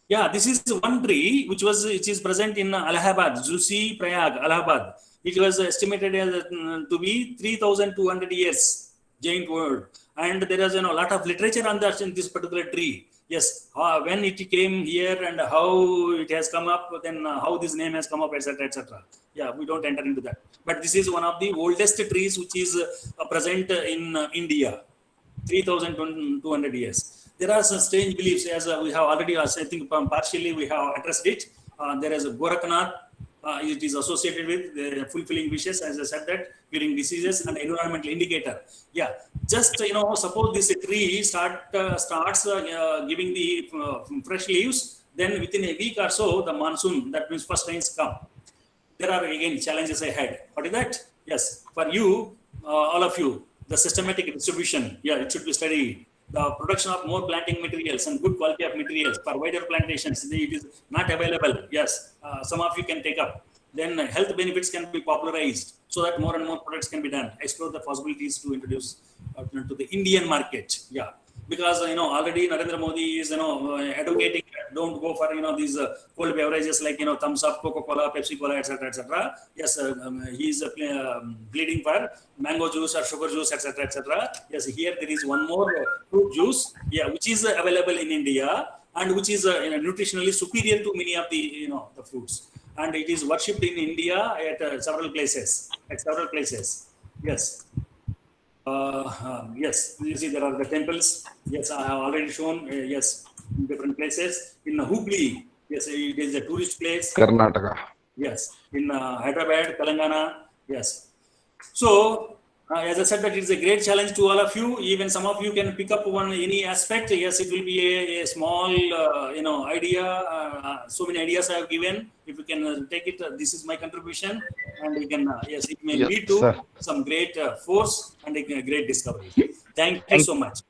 Yeah, this is one tree which is present in Allahabad, Zusi Prayag, Allahabad. It was estimated to be 3,200 years, giant world. And there is a lot of literature on that in this particular tree. Yes, when it came here and how it has come up, then how this name has come up, etc., etc. Yeah, we don't enter into that. But this is one of the oldest trees which is present in India, 3,200 years. There are some strange beliefs, as we have already, I think partially we have addressed it. There is a Gorakhnath. It is associated with fulfilling wishes, as I said that, during diseases and environmental indicator. Yeah, just suppose this tree starts giving the fresh leaves, then within a week or so, the monsoon, that means first rains come. There are again challenges ahead. What is that? Yes, for you, all of you, the systematic distribution, yeah, it should be studied. The production of more planting materials and good quality of materials for wider plantations, it is not available. Yes, some of you can take up. Then health benefits can be popularized so that more and more products can be done. Explore the possibilities to introduce to the Indian market. Yeah, because already Narendra Modi is advocating don't go for these cold beverages like Thumbs Up, Coca-Cola, Pepsi Cola, etc., etc. Yes, he is pleading for mango juice or sugar juice, etc., etc. Yes, here there is one more fruit juice, yeah, which is available in India and which is nutritionally superior to many of the the fruits, and it is worshipped in India at several places. Yes. Yes, you see there are the temples. Yes, I have already shown. Yes, in different places. In Hubli, yes, it is a tourist place. Karnataka. Yes, in Hyderabad, Telangana. Yes. So, as I said, that it's a great challenge to all of you. Even some of you can pick up any aspect. Yes, it will be a small, idea. So many ideas I have given. If you can take it, this is my contribution, and we can. Yes, it may lead to some great force and a great discovery. Thank you so much.